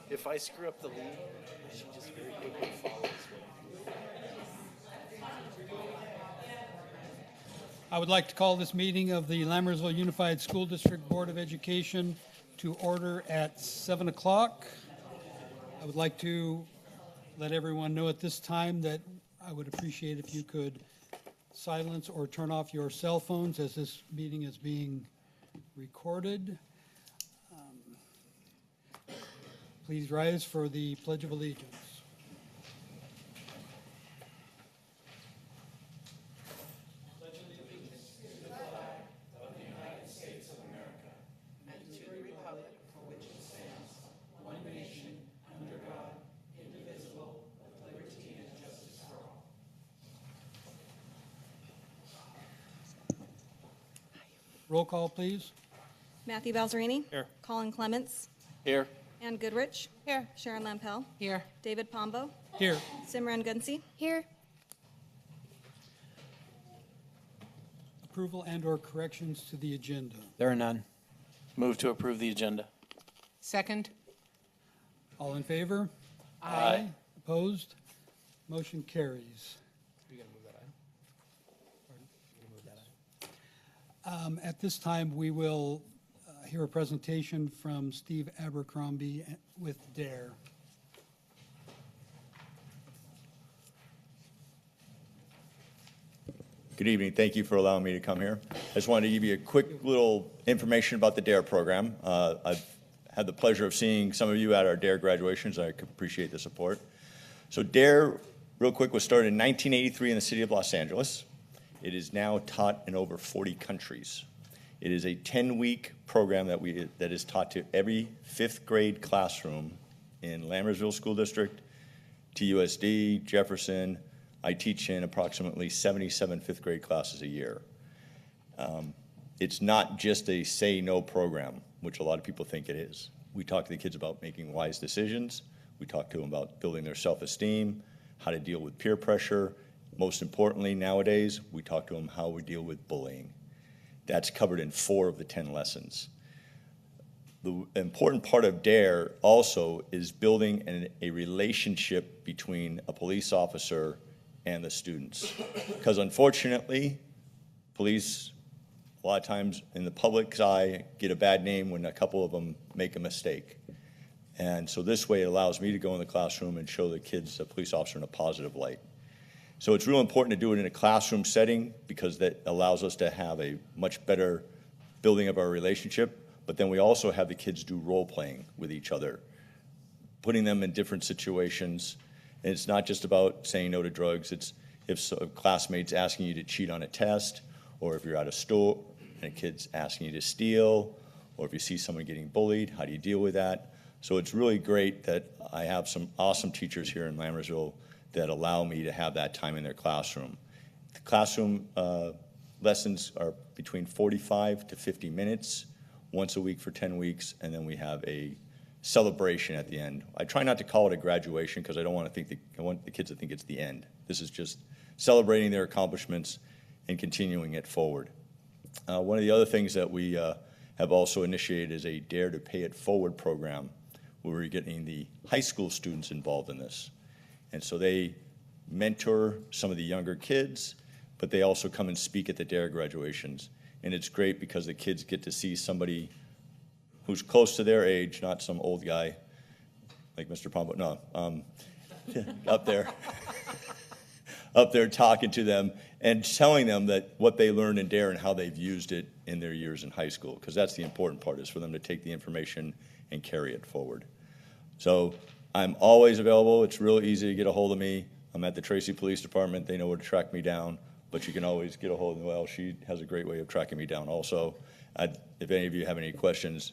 If I screw up the lead, she just very quickly follows what I would like to call this meeting of the Lammersville Unified School District Board of Education to order at 7 o'clock. I would like to let everyone know at this time that I would appreciate if you could silence or turn off your cell phones as this meeting is being recorded. Please rise for the Pledge of Allegiance. Roll call, please. Matthew Balzerini. Here. Colin Clements. Here. Ann Goodrich. Here. Sharon Lampel. Here. David Pombo. Here. Simran Gunsi. Here. Approval and/or corrections to the agenda. There are none. Move to approve the agenda. Second. All in favor? Aye. Opposed? Motion carries. At this time, we will hear a presentation from Steve Abercrombie with DARE. Good evening. Thank you for allowing me to come here. I just wanted to give you a quick little information about the DARE program. I've had the pleasure of seeing some of you at our DARE graduations. I appreciate the support. So DARE, real quick, was started in 1983 in the city of Los Angeles. It is now taught in over 40 countries. It is a 10-week program that is taught to every fifth grade classroom in Lammersville School District, TUSD, Jefferson. I teach in approximately 77 fifth grade classes a year. It's not just a say no program, which a lot of people think it is. We talk to the kids about making wise decisions. We talk to them about building their self-esteem, how to deal with peer pressure. Most importantly, nowadays, we talk to them how we deal with bullying. That's covered in 4 of the 10 lessons. The important part of DARE also is building a relationship between a police officer and the students. Because unfortunately, police, a lot of times in the public's eye, get a bad name when a couple of them make a mistake. And so this way it allows me to go in the classroom and show the kids the police officer in a positive light. So it's real important to do it in a classroom setting because that allows us to have a much better building of our relationship. But then we also have the kids do role playing with each other, putting them in different situations. And it's not just about saying no to drugs. It's if a classmate's asking you to cheat on a test, or if you're at a store and a kid's asking you to steal, or if you see someone getting bullied, how do you deal with that? So it's really great that I have some awesome teachers here in Lammersville that allow me to have that time in their classroom. The classroom lessons are between 45 to 50 minutes, once a week for 10 weeks, and then we have a celebration at the end. I try not to call it a graduation because I want the kids to think it's the end. This is just celebrating their accomplishments and continuing it forward. One of the other things that we have also initiated is a Dare to Pay It Forward program where we're getting the high school students involved in this. And so they mentor some of the younger kids, but they also come and speak at the DARE graduations. And it's great because the kids get to see somebody who's close to their age, not some old guy like Mr. Pombo, no, up there talking to them and telling them that what they learned in DARE and how they've used it in their years in high school, because that's the important part, is for them to take the information and carry it forward. So I'm always available. It's real easy to get a hold of me. I'm at the Tracy Police Department. They know where to track me down, but you can always get a hold of me. Well, she has a great way of tracking me down also. If any of you have any questions,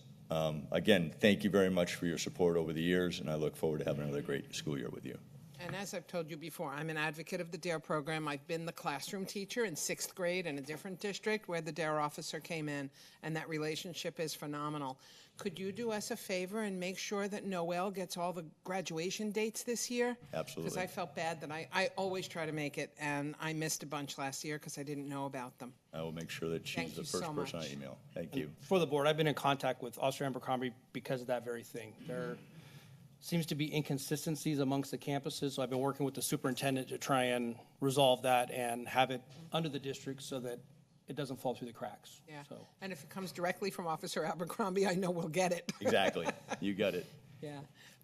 again, thank you very much for your support over the years, and I look forward to having another great school year with you. And as I've told you before, I'm an advocate of the DARE program. I've been the classroom teacher in 6th grade in a different district where the DARE officer came in, and that relationship is phenomenal. Could you do us a favor and make sure that Noel gets all the graduation dates this year? Absolutely. Because I felt bad that I always try to make it, and I missed a bunch last year because I didn't know about them. I will make sure that she's Thank the you first so person I much. email. Thank you. For the board, I've been in contact with Officer Abercrombie because of that very thing. seems to be inconsistencies amongst the campuses. So I've been working with the superintendent to try and resolve that and have it under the district so that it doesn't fall through the cracks. Yeah, So, and if it comes directly from Officer Abercrombie, I know we'll get it. Exactly. You got it. Yeah.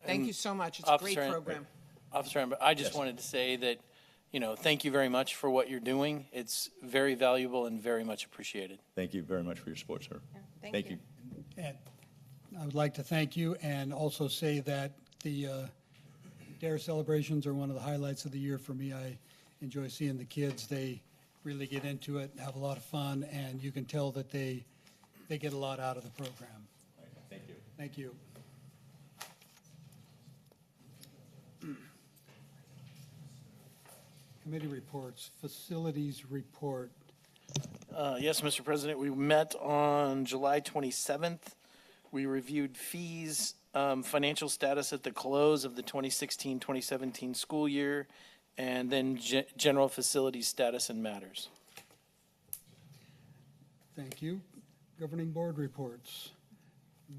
Thank you so much. It's a great Officer- program. Officer Amber, I just wanted to say that, thank you very much for what you're doing. It's very valuable and very much appreciated. Thank you very much for your support, sir. thank you. And I would like to thank you and also say that the DARE celebrations are one of the highlights of the year for me. I enjoy seeing the kids. They really get into it, have a lot of fun, and you can tell that they get a lot out of the program. Thank you. Thank you. Committee reports, facilities report. Yes, Mr. President, we met on July 27th. We reviewed fees, financial status at the close of the 2016-2017 school year, and then general facilities status and matters. Thank you. Governing board reports.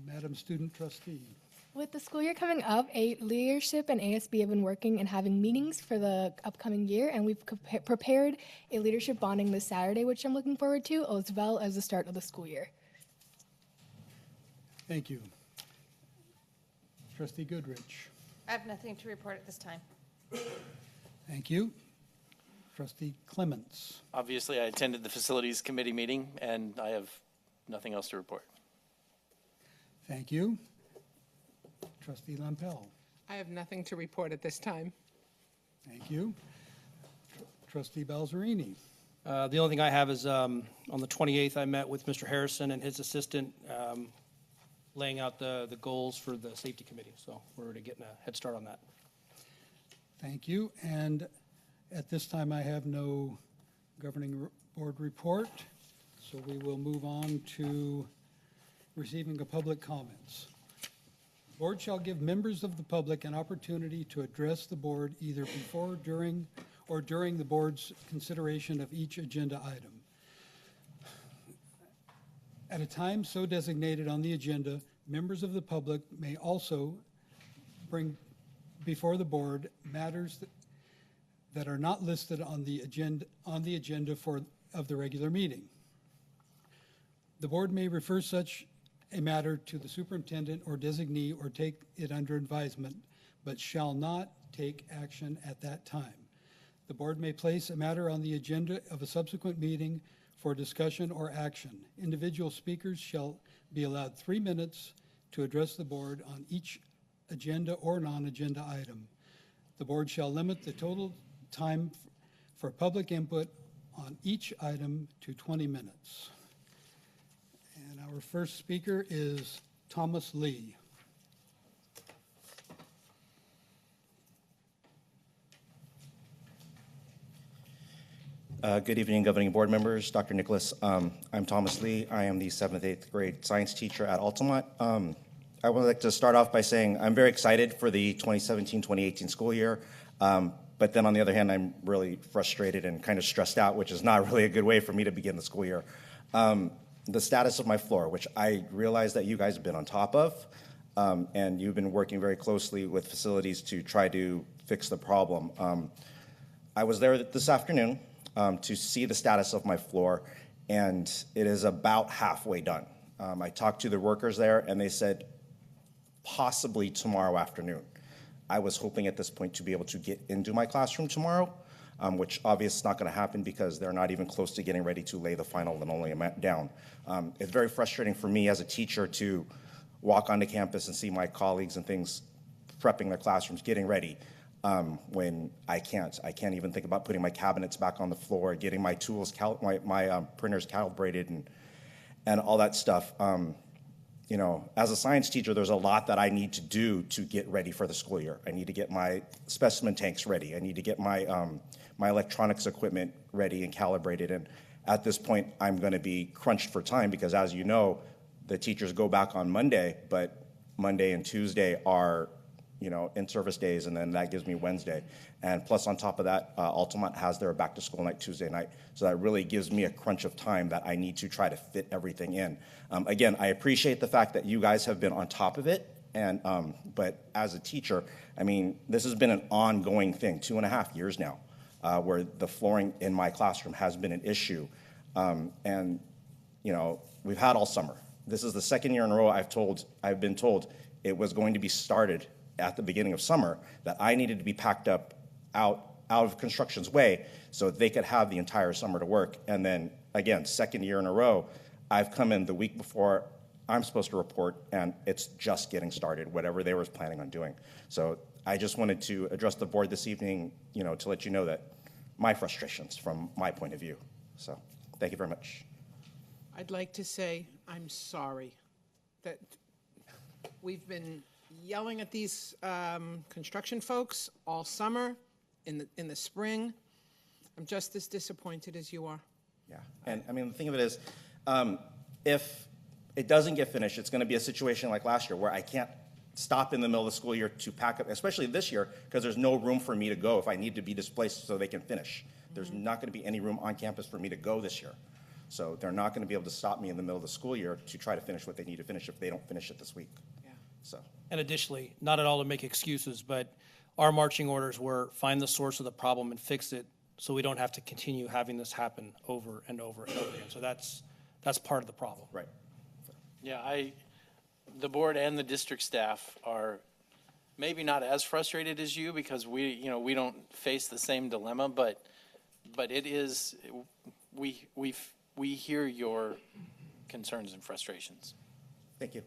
Madam Student Trustee. With the school year coming up, leadership and ASB have been working and having meetings for the upcoming year, and we've prepared a leadership bonding this Saturday, which I'm looking forward to, as well as the start of the school year. Thank you. Trustee Goodrich. I have nothing to report at this time. Thank you. Trustee Clements. Obviously, I attended the facilities committee meeting, and I have nothing else to report. Thank you. Trustee Lampel. I have nothing to report at this time. Thank you. Trustee Balzerini. the only thing I have is on the 28th, I met with Mr. Harrison and his assistant, laying out the goals for the safety committee. So we're already getting a head start on that. Thank you. And at this time, I have no governing board report. So we will move on to receiving of public comments. Board shall give members of the public an opportunity to address the board either before, during, or during the board's consideration of each agenda item. At a time so designated on the agenda, members of the public may also bring before the board matters that are not listed on the agenda of the regular meeting. The board may refer such a matter to the superintendent or designee or take it under advisement, but shall not take action at that time. The board may place a matter on the agenda of a subsequent meeting for discussion or action. Individual speakers shall be allowed 3 minutes to address the board on each agenda or non-agenda item. The board shall limit the total time for public input on each item to 20 minutes. And our first speaker is Thomas Lee. Good evening, governing board members, Dr. Nicholas. I'm Thomas Lee. I am the 7th, 8th grade science teacher at Altamont. I would like to start off by saying I'm very excited for the 2017-2018 school year. But then on the other hand, I'm really frustrated and kind of stressed out, which is not really a good way for me to begin the school year. The status of my floor, which I realize that you guys have been on top of, and you've been working very closely with facilities to try to fix the problem. I was there this afternoon to see the status of my floor, and it is about halfway done. I talked to the workers there, and they said possibly tomorrow afternoon. I was hoping at this point to be able to get into my classroom tomorrow, which obviously is not going to happen because they're not even close to getting ready to lay the final linoleum down. It's very frustrating for me as a teacher to walk onto campus and see my colleagues and things prepping their classrooms, getting ready, when I can't. I can't even think about putting my cabinets back on the floor, getting my tools, my printers calibrated and all that stuff. You know, as a science teacher, there's a lot that I need to do to get ready for the school year. I need to get my specimen tanks ready. I need to get my my electronics equipment ready and calibrated. And at this point, I'm going to be crunched for time because, as you know, the teachers go back on Monday, but Monday and Tuesday are, you know, in-service days, and then that gives me Wednesday. And plus, on top of that, Altamont has their back-to-school night Tuesday night, so that really gives me a crunch of time that I need to try to fit everything in. Again, I appreciate the fact that you guys have been on top of it, And, but as a teacher, I mean, this has been an ongoing thing, 2.5 years now, where the flooring in my classroom has been an issue. And, you know, we've had all summer. This is the second year in a row I've been told it was going to be started at the beginning of summer, that I needed to be packed up out of construction's way so they could have the entire summer to work. And then, again, second year in a row, I've come in the week before I'm supposed to report, and it's just getting started, whatever they were planning on doing. So I just wanted to address the board this evening, you know, to let you know that my frustrations from my point of view. So thank you very much. I'd like to say I'm sorry that we've been yelling at these construction folks all summer, in the spring. I'm just as disappointed as you are. Yeah, and I mean, the thing of it is, if it doesn't get finished, it's going to be a situation like last year where I can't stop in the middle of the school year to pack up, especially this year, because there's no room for me to go if I need to be displaced so they can finish. There's not going to be any room on campus for me to go this year. So they're not going to be able to stop me in the middle of the school year to try to finish what they need to finish if they don't finish it this week. Yeah. So. And additionally, not at all to make excuses, but our marching orders were find the source of the problem and fix it so we don't have to continue having this happen over and over and over again. So that's part of the problem. Right. Yeah, the board and the district staff are maybe not as frustrated as you because we don't face the same dilemma, but it is, we hear your concerns and frustrations. Thank you.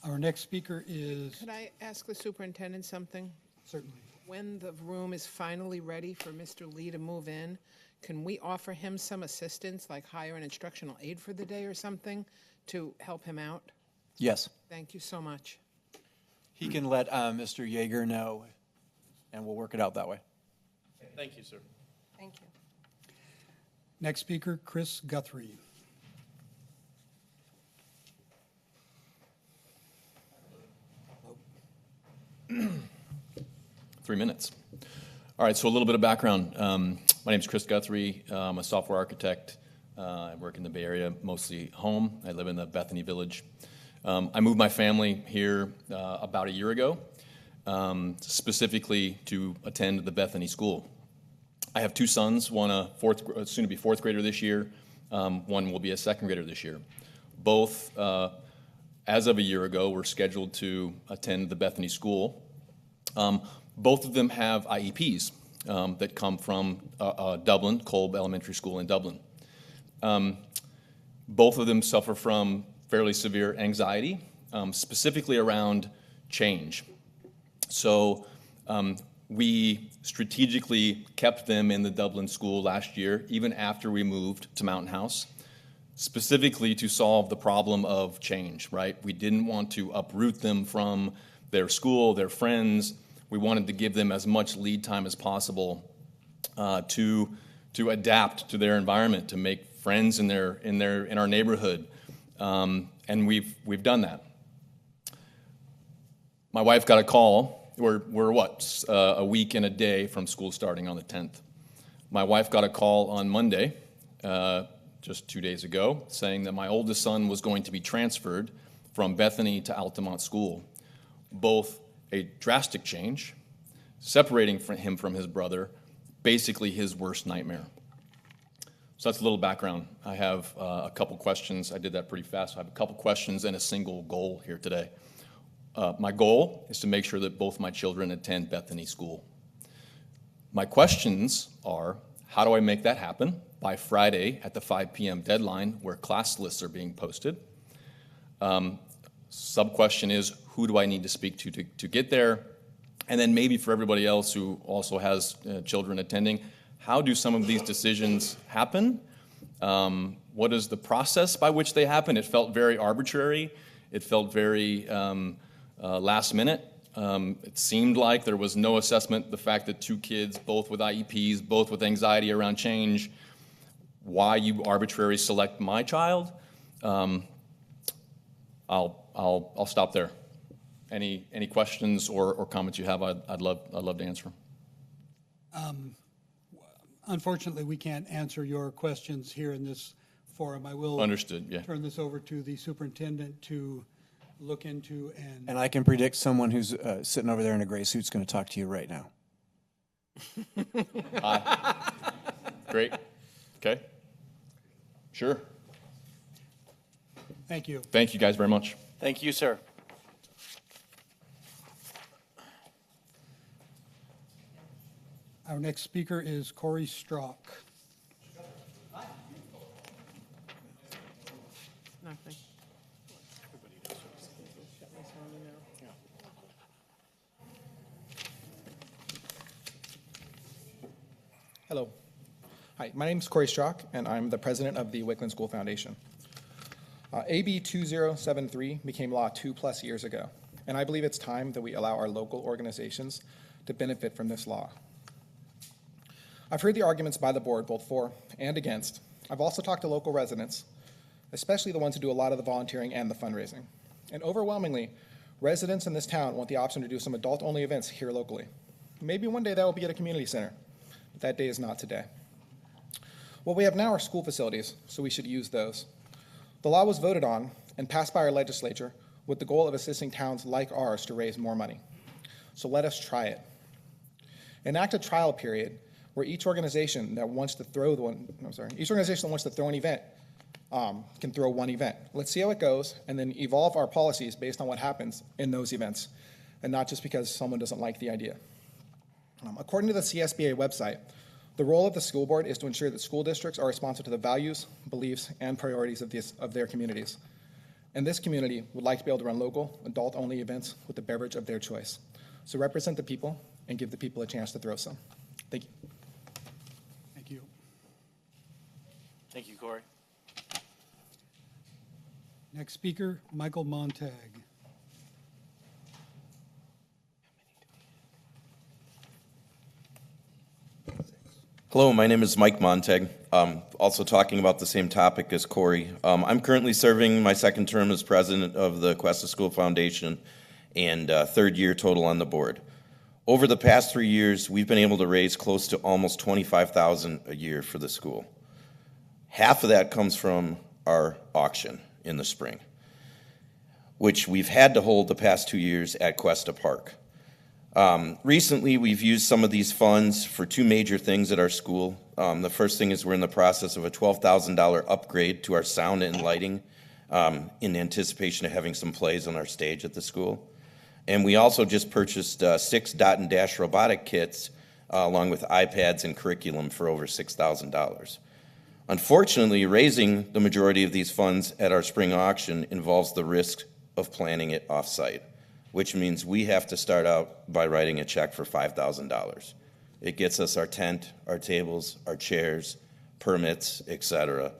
Our next speaker is, Could I ask the superintendent something? certainly, When the room is finally ready for Mr. Lee to move in, can we offer him some assistance, like hire an instructional aide for the day or something to help him out? Yes. Thank you so much. He can let Mr. Yeager know, and we'll work it out that way. Thank you, sir. Thank you. next speaker, Chris Guthrie. Three minutes. All right, so a little bit of background. My name is Chris Guthrie. I'm a software architect. I work in the Bay Area, mostly home. I live in the Bethany Village. I moved my family here about a year ago, specifically to attend the Bethany School. I have two sons, one a soon-to-be fourth grader this year, one will be a second grader this year. Both, as of a year ago, were scheduled to attend the Bethany School. Both of them have IEPs that come from Dublin, Kolb Elementary School in Dublin. Both of them suffer from fairly severe anxiety, specifically around change. So we strategically kept them in the Dublin school last year, even after we moved to Mountain House, specifically to solve the problem of change, right? We didn't want to uproot them from their school, their friends. We wanted to give them as much lead time as possible to adapt to their environment, to make friends in our neighborhood, and we've done that. My wife got a call. We're a week and a day from school starting on the 10th. My wife got a call on Monday, just 2 days ago, saying that my oldest son was going to be transferred from Bethany to Altamont School. Both a drastic change, separating him from his brother, basically his worst nightmare. So that's a little background. I have a couple questions. I did that pretty fast. I have a couple questions and a single goal here today. My goal is to make sure that both my children attend Bethany School. My questions are, how do I make that happen by Friday at the 5 p.m. deadline where class lists are being posted? Sub-question is, who do I need to speak to get there? And then maybe for everybody else who also has children attending, how do some of these decisions happen? What is the process by which they happen? It felt very arbitrary. It felt very last minute. It seemed like there was no assessment. The fact that two kids, both with IEPs, both with anxiety around change, why you arbitrarily select my child? I'll stop there. Any questions or comments you have? I'd love to answer. Unfortunately, we can't answer your questions here in this for him. I will Understood, yeah. turn this over to the superintendent to look into And I can predict someone who's sitting over there in a gray suit's going to talk to you right now. Great. Okay. Sure. Thank you. Thank you guys very much. Thank you, sir. Our next speaker is Corey Strock. Nothing. Hello. Hi, my name is Corey Strock, and I'm the president of the Wickland School Foundation. AB 2073 became law 2+ years ago, and I believe it's time that we allow our local organizations to benefit from this law. I've heard the arguments by the board, both for and against. I've also talked to local residents, especially the ones who do a lot of the volunteering and the fundraising. And overwhelmingly, residents in this town want the option to do some adult-only events here locally. Maybe one day that will be at a community center, but that day is not today. What we have now are school facilities, so we should use those. The law was voted on and passed by our legislature with the goal of assisting towns like ours to raise more money. So let us try it. Enact a trial period where each organization that wants to throw an event can throw one event. Let's see how it goes, and then evolve our policies based on what happens in those events, and not just because someone doesn't like the idea. According to the CSBA website, the role of the school board is to ensure that school districts are responsive to the values, beliefs, and priorities of their communities. And this community would like to be able to run local, adult-only events with the beverage of their choice. So represent the people and give the people a chance to throw some. Thank you. Thank you. Thank you, Corey. Next speaker, Michael Montag. Hello, my name is Mike Montag. Also talking about the same topic as Corey. I'm currently serving my second term as president of the Cuesta School Foundation and third year total on the board. Over the past 3 years, we've been able to raise close to almost $25,000 a year for the school. Half of that comes from our auction in the spring, which we've had to hold the past 2 years at Cuesta Park. Recently, we've used some of these funds for two major things at our school. The first thing is we're in the process of a $12,000 upgrade to our sound and lighting in anticipation of having some plays on our stage at the school. And we also just purchased 6 dot and dash robotic kits along with iPads and curriculum for over $6,000. Unfortunately, raising the majority of these funds at our spring auction involves the risk of planning it off-site, which means we have to start out by writing a check for $5,000. It gets us our tent, our tables, our chairs, permits, etc.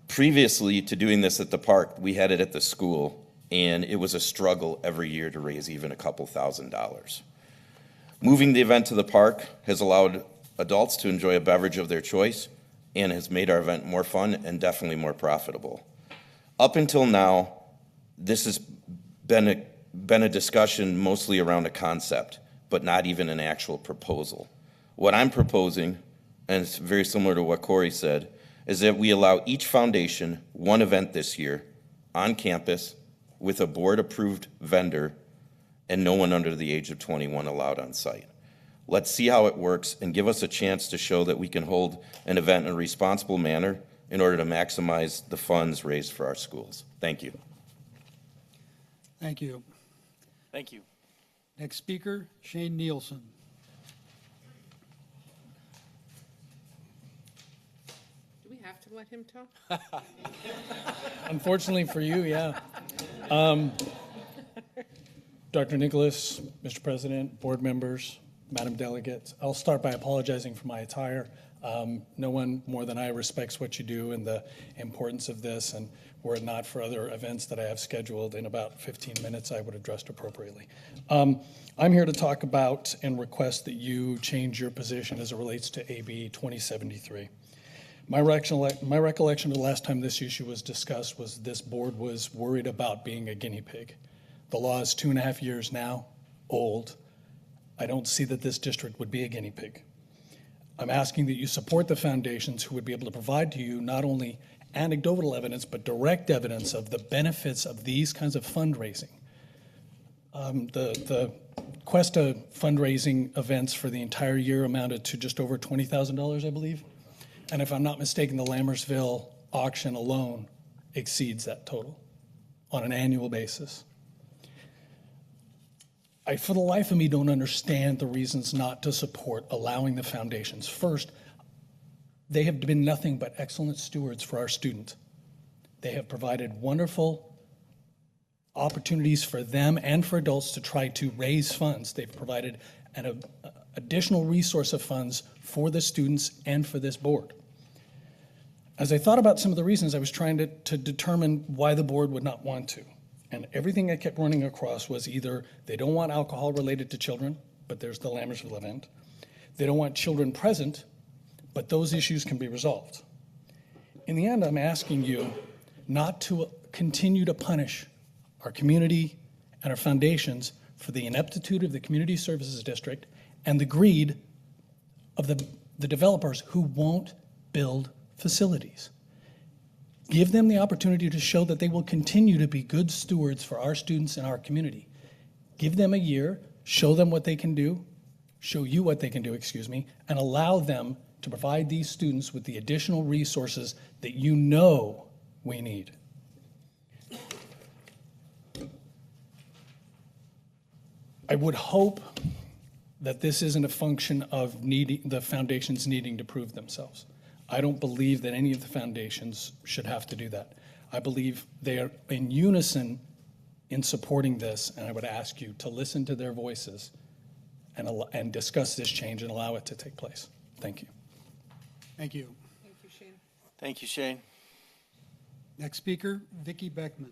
Previously to doing this at the park, we had it at the school, and it was a struggle every year to raise even a couple $1,000s. Moving the event to the park has allowed adults to enjoy a beverage of their choice and has made our event more fun and definitely more profitable. Up until now, this has been a discussion mostly around a concept, but not even an actual proposal. What I'm proposing, and it's very similar to what Corey said, is that we allow each foundation one event this year on campus with a board-approved vendor and no one under the age of 21 allowed on site. Let's see how it works and give us a chance to show that we can hold an event in a responsible manner in order to maximize the funds raised for our schools. Thank you. Thank you. Thank you. Next speaker, Shane Nielsen. Do we have to let him talk? Unfortunately for you, yeah. Dr. Nicholas, Mr. President, board members, Madam Delegate, I'll start by apologizing for my attire. No one more than I respects what you do and the importance of this, and were it not for other events that I have scheduled in about 15 minutes, I would have dressed appropriately. I'm here to talk about and request that you change your position as it relates to AB 2073. My recollection of the last time this issue was discussed was this board was worried about being a guinea pig. The law is 2.5 years now old. I don't see that this district would be a guinea pig. I'm asking that you support the foundations who would be able to provide to you not only anecdotal evidence, but direct evidence of the benefits of these kinds of fundraising. The Cuesta fundraising events for the entire year amounted to just over $20,000, I believe. And if I'm not mistaken, the Lammersville auction alone exceeds that total on an annual basis. I, for the life of me, don't understand the reasons not to support allowing the foundations. First, they have been nothing but excellent stewards for our students. They have provided wonderful opportunities for them and for adults to try to raise funds. They've provided an additional resource of funds for the students and for this board. As I thought about some of the reasons, I was trying to determine why the board would not want to. And everything I kept running across was either they don't want alcohol related to children, but there's the Lammersville event. They don't want children present, but those issues can be resolved. In the end, I'm asking you not to continue to punish our community and our foundations for the ineptitude of the Community Services District and the greed of the developers who won't build facilities. Give them the opportunity to show that they will continue to be good stewards for our students and our community. Give them a year, show them what they can do, show you what they can do, and allow them to provide these students with the additional resources that you know we need. I would hope that this isn't a function of the foundations needing to prove themselves. I don't believe that any of the foundations should have to do that. I believe they are in unison in supporting this, and I would ask you to listen to their voices and discuss this change and allow it to take place. Thank you. Thank you. Thank you, Shane. Thank you, Shane. Next speaker, Vicki Beckman.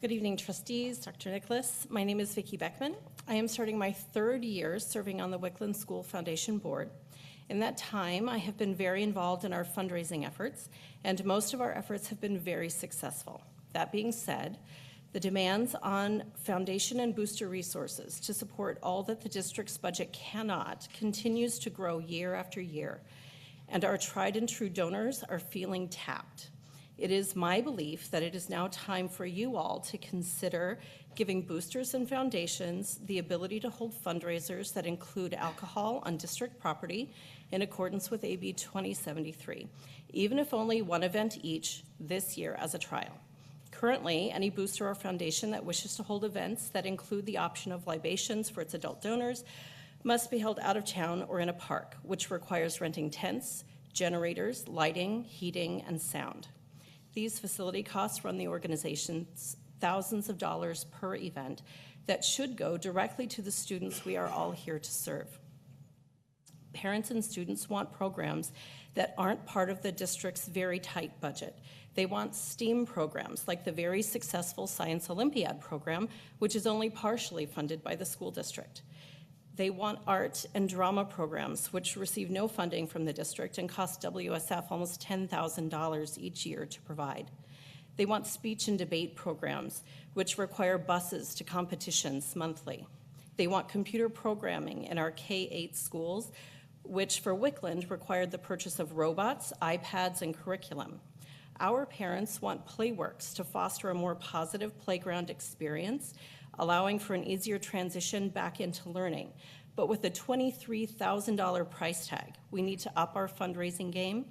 Good evening, trustees, Dr. Nicholas. My name is Vicki Beckman. I am starting my third year serving on the Wickland School Foundation Board. In that time, I have been very involved in our fundraising efforts, and most of our efforts have been very successful. That being said, the demands on foundation and booster resources to support all that the district's budget cannot continues to grow year after year, and our tried and true donors are feeling tapped. It is my belief that it is now time for you all to consider giving boosters and foundations the ability to hold fundraisers that include alcohol on district property in accordance with AB 2073, even if only one event each this year as a trial. Currently, any booster or foundation that wishes to hold events that include the option of libations for its adult donors must be held out of town or in a park, which requires renting tents, generators, lighting, heating, and sound. These facility costs run the organizations thousands of dollars per event that should go directly to the students we are all here to serve. Parents and students want programs that aren't part of the district's very tight budget. They want STEAM programs like the very successful Science Olympiad program, which is only partially funded by the school district. They want art and drama programs, which receive no funding from the district and cost WSF almost $10,000 each year to provide. They want speech and debate programs, which require buses to competitions monthly. They want computer programming in our K-8 schools, which for Wickland required the purchase of robots, iPads, and curriculum. Our parents want Playworks to foster a more positive playground experience, allowing for an easier transition back into learning. But with a $23,000 price tag, we need to up our fundraising game,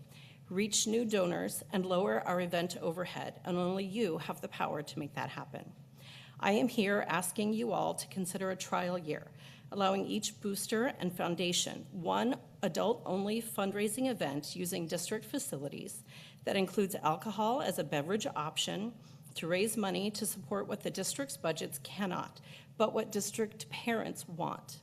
reach new donors, and lower our event overhead, and only you have the power to make that happen. I am here asking you all to consider a trial year, allowing each booster and foundation one adult-only fundraising event using district facilities that includes alcohol as a beverage option, to raise money to support what the district's budgets cannot, but what district parents want.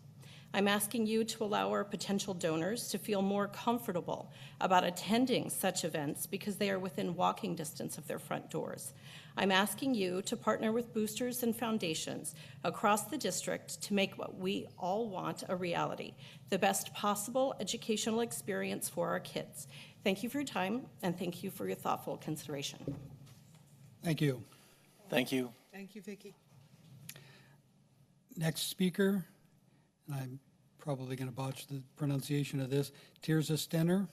I'm asking you to allow our potential donors to feel more comfortable about attending such events because they are within walking distance of their front doors. I'm asking you to partner with boosters and foundations across the district to make what we all want a reality, the best possible educational experience for our kids. Thank you for your time, and thank you for your thoughtful consideration. Thank you. Thank you. Thank you, Vicki. Next speaker, and I'm probably going to botch the pronunciation of this, Tirza Stenner.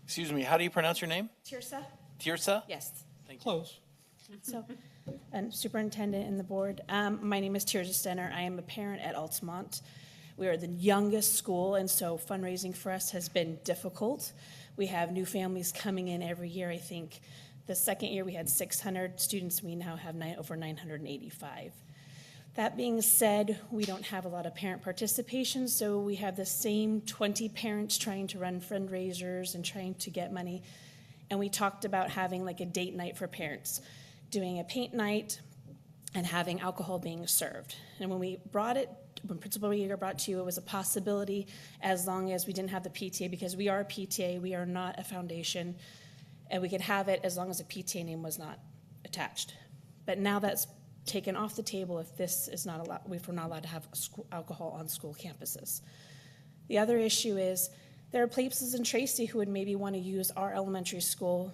Excuse me, how do you pronounce your name? Tirsa? Tirsa? Yes. Thank you. Close. So, Superintendent and the board, my name is Tirsa Stenner. I am a parent at Altamont. We are the youngest school, and so fundraising for us has been difficult. We have new families coming in every year. I think the second year we had 600 students. We now have over 985. That being said, we don't have a lot of parent participation, so we have the same 20 parents trying to run fundraisers and trying to get money. And we talked about having like a date night for parents, doing a paint night and having alcohol being served. And when Principal Yeager brought to you, it was a possibility as long as we didn't have the PTA, because we are a PTA, we are not a foundation, and we could have it as long as a PTA name was not attached. But now that's taken off the table if this is not allowed, if we're not allowed to have alcohol on school campuses. The other issue is there are places in Tracy who would maybe want to use our elementary school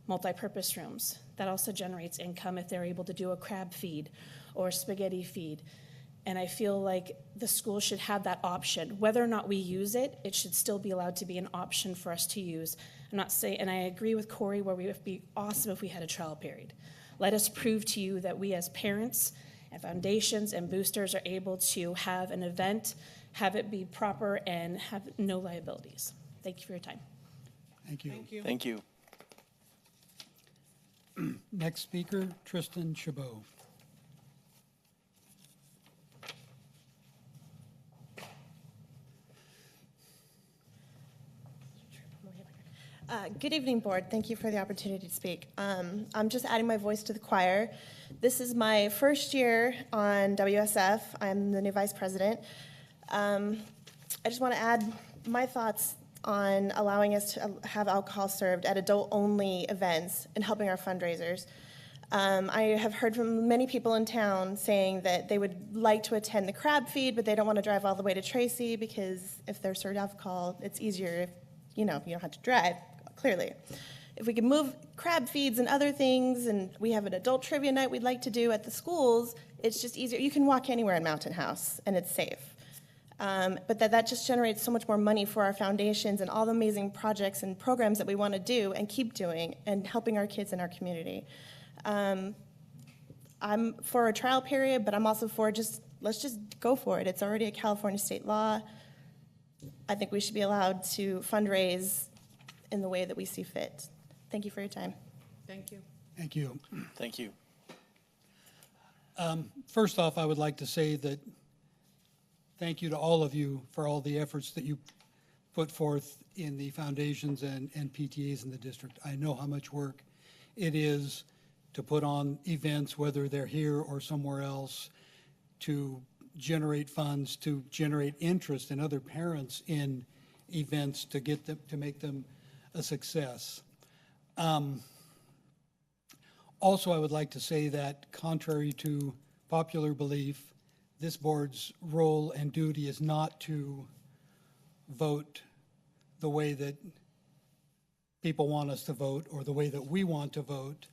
multi-purpose rooms. That also generates income if they're able to do a crab feed or a spaghetti feed. And I feel like the school should have that option. Whether or not we use it, it should still be allowed to be an option for us to use. I'm not saying, and I agree with Corey where it would be awesome if we had a trial period. Let us prove to you that we as parents and foundations and boosters are able to have an event, have it be proper, and have no liabilities. Thank you for your time. Thank you. Thank you. Thank you. Next speaker, Tristan Chabot. Good evening, board. Thank you for the opportunity to speak. I'm just adding my voice to the choir. This is my first year on WSF. I'm the new vice president. I just want to add my thoughts on allowing us to have alcohol served at adult-only events and helping our fundraisers. I have heard from many people in town saying that they would like to attend the crab feed, but they don't want to drive all the way to Tracy because if they're served alcohol, it's easier if you don't have to drive, clearly. If we could move crab feeds and other things, and we have an adult trivia night we'd like to do at the schools, it's just easier. You can walk anywhere in Mountain House, and it's safe. But that just generates so much more money for our foundations and all the amazing projects and programs that we want to do and keep doing and helping our kids in our community. I'm for a trial period, but I'm also for let's just go for it. It's already a California state law. I think we should be allowed to fundraise in the way that we see fit. Thank you for your time. Thank you. Thank you. Thank you. First off, I would like to say that thank you to all of you for all the efforts that you put forth in the foundations and PTAs in the district. I know how much work it is to put on events, whether they're here or somewhere else, to generate funds, to generate interest in other parents in events to get them, to make them a success. Also, I would like to say that contrary to popular belief, this board's role and duty is not to vote the way that people want us to vote or the way that we want to vote.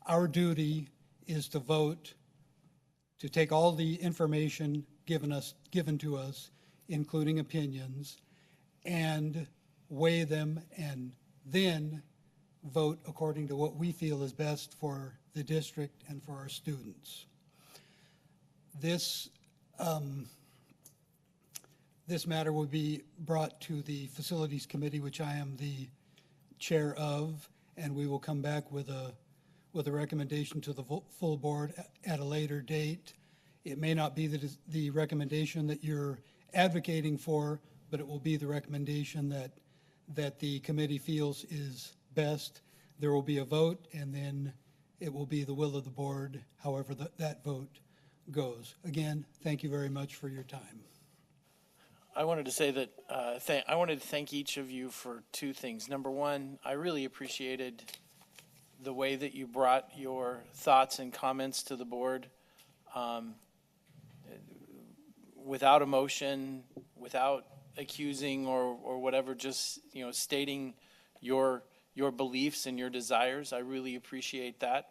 Our duty is to vote, to take all the information given to us, including opinions, and weigh them and then vote according to what we feel is best for the district and for our students. This matter will be brought to the Facilities Committee, which I am the chair of, and we will come back with a recommendation to the full board at a later date. It may not be the recommendation that you're advocating for, but it will be the recommendation that the committee feels is best. There will be a vote, and then it will be the will of the board, however that vote goes. Again, thank you very much for your time. I wanted to say that I wanted to thank each of you for two things. Number one, I really appreciated the way that you brought your thoughts and comments to the board without emotion, without accusing or whatever, just stating your beliefs and your desires. I really appreciate that.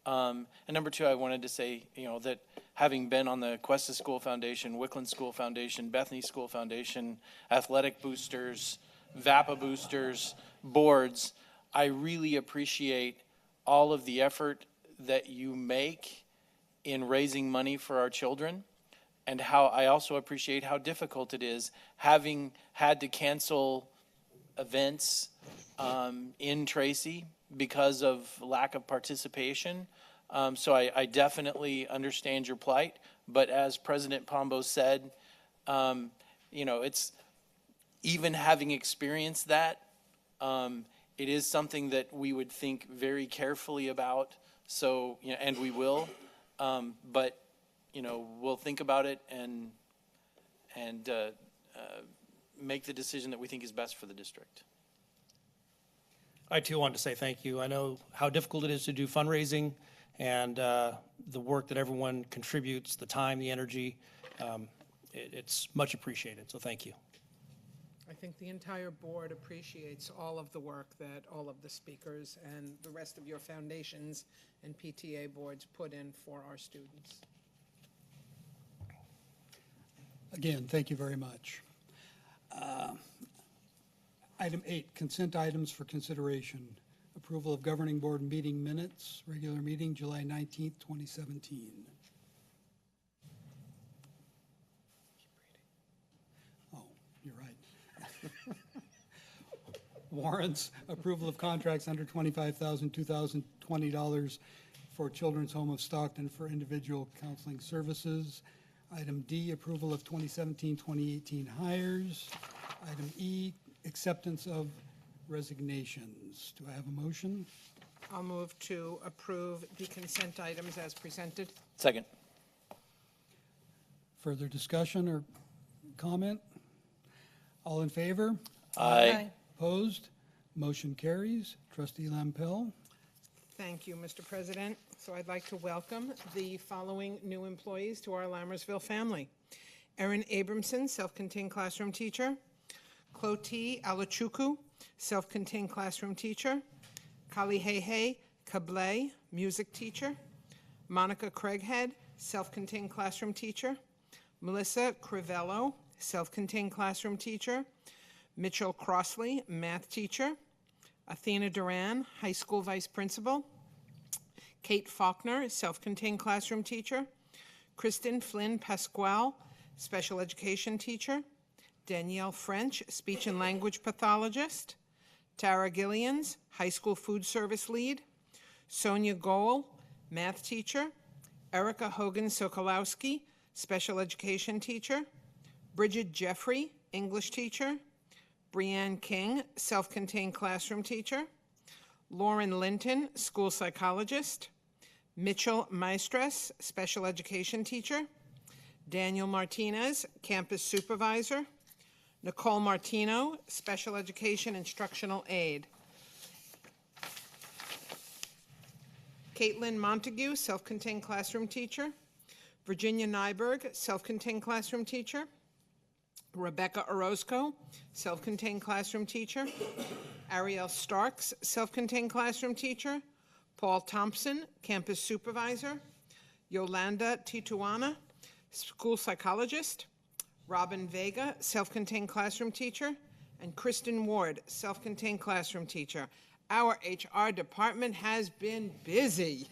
And number two, I wanted to say, that having been on the Cuesta School Foundation, Wickland School Foundation, Bethany School Foundation, Athletic Boosters, VAPA Boosters, boards, I really appreciate all of the effort that you make in raising money for our children, and how I also appreciate how difficult it is having had to cancel events in Tracy because of lack of participation. So I definitely understand your plight, but as President Pombo said, it's even having experienced that, it is something that we would think very carefully about. So, and we will, but we'll think about it and make the decision that we think is best for the district. I too want to say thank you. I know how difficult it is to do fundraising, and the work that everyone contributes, the time, the energy, it's much appreciated, so thank you. I think the entire board appreciates all of the work that all of the speakers and the rest of your foundations and PTA boards put in for our students. Again, thank you very much. Item 8, consent items for consideration. Approval of governing board meeting minutes, regular meeting, July 19th, 2017. Oh, you're right. Warrants, approval of contracts under $25,000, $2,020 for Children's Home of Stockton for individual counseling services. Item D, approval of 2017-2018 hires. Item E, acceptance of resignations. Do I have a motion? I'll move to approve the consent items as presented. Second. Further discussion or comment? All in favor? Aye. Opposed? Motion carries. Trustee Lampel. Thank you, Mr. President. So I'd like to welcome the following new employees to our Lammersville family. Erin Abramson, self-contained classroom teacher. Cloti Alachuku, self-contained classroom teacher. Kalihehe Kablay, music teacher. Monica Craighead, self-contained classroom teacher. Melissa Crivello, self-contained classroom teacher. Mitchell Crossley, math teacher. Athena Duran, high school vice principal. Kate Faulkner, self-contained classroom teacher. Kristen Flynn Pasquale, special education teacher. Danielle French, speech and language pathologist. Tara Gillians, high school food service lead. Sonia Goel, math teacher. Erica Hogan Sokolowski, special education teacher. Bridget Jeffrey, English teacher. Brianne King, self-contained classroom teacher. Lauren Linton, school psychologist. Mitchell Maestres, special education teacher. Daniel Martinez, campus supervisor. Nicole Martino, special education instructional aide. Caitlin Montague, self-contained classroom teacher. Virginia Nyberg, self-contained classroom teacher. Rebecca Orozco, self-contained classroom teacher. Ariel Starks, self-contained classroom teacher. Paul Thompson, campus supervisor. Yolanda Tituana, school psychologist. Robin Vega, self-contained classroom teacher. And Kristen Ward, self-contained classroom teacher. Our HR department has been busy.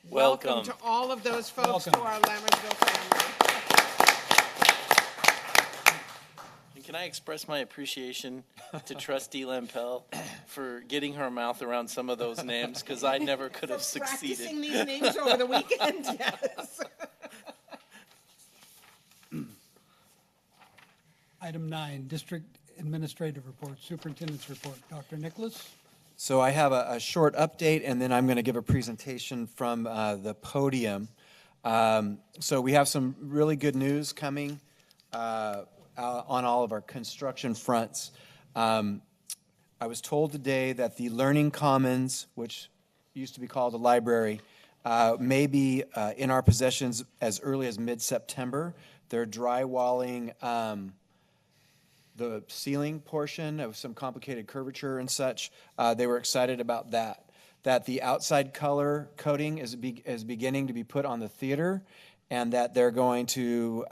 Welcome to all of those folks to our Lammersville family. And can I express my appreciation to Trustee Lampel for getting her mouth around some of those names, because I never could have succeeded. Practicing these names over the weekend, yes. Item 9, district administrative report, superintendent's report. Dr. Nicholas? So I have a short update, and then I'm going to give a presentation from the podium. So we have some really good news coming on all of our construction fronts. I was told today that the Learning Commons, which used to be called the library, may be in our possessions as early as mid-September. They're drywalling the ceiling portion of some complicated curvature and such. They were excited about that. That the outside color coating is beginning to be put on the theater, and that they're going to,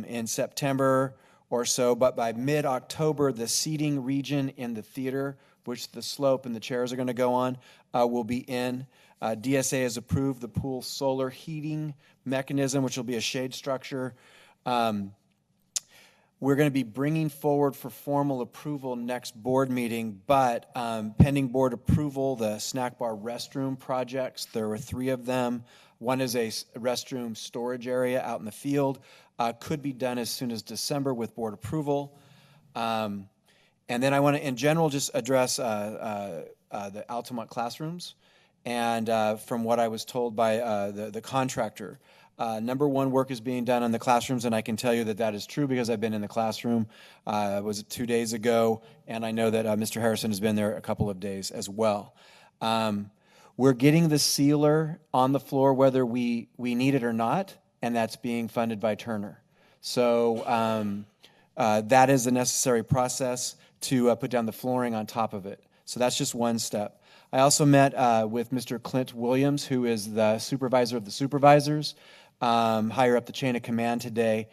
in September or so, but by mid-October, the seating region in the theater, which the slope and the chairs are going to go on, will be in. DSA has approved the pool solar heating mechanism, which will be a shade structure. We're going to be bringing forward for formal approval next board meeting, but pending board approval, the snack bar restroom projects, there were 3 of them. One is a restroom storage area out in the field. Could be done as soon as December with board approval. And then I want to, in general, just address the Altamont classrooms. And from what I was told by the contractor, number 1, work is being done on the classrooms, and I can tell you that that is true because I've been in the classroom. Was it 2 days ago? And I know that Mr. Harrison has been there a couple of days as well. We're getting the sealer on the floor whether we need it or not, and that's being funded by Turner. So that is a necessary process to put down the flooring on top of it. So that's just one step. I also met with Mr. Clint Williams, who is the supervisor of the supervisors, higher up the chain of command today.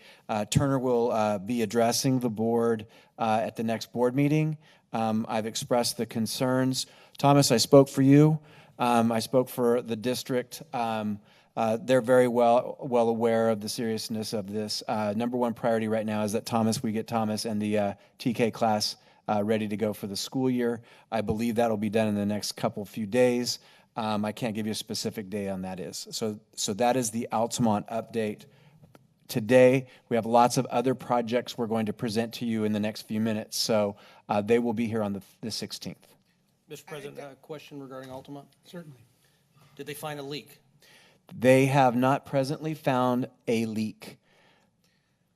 Turner will be addressing the board at the next board meeting. I've expressed the concerns. Thomas, I spoke for you. I spoke for the district. They're very well aware of the seriousness of this. Number 1 priority right now is that we get Thomas and the TK class ready to go for the school year. I believe that'll be done in the next few days. I can't give you a specific day on that is. So that is the Altamont update today. We have lots of other projects we're going to present to you in the next few minutes. So they will be here on the 16th. Mr. President, a question regarding Altamont? Certainly. Did they find a leak? They have not presently found a leak.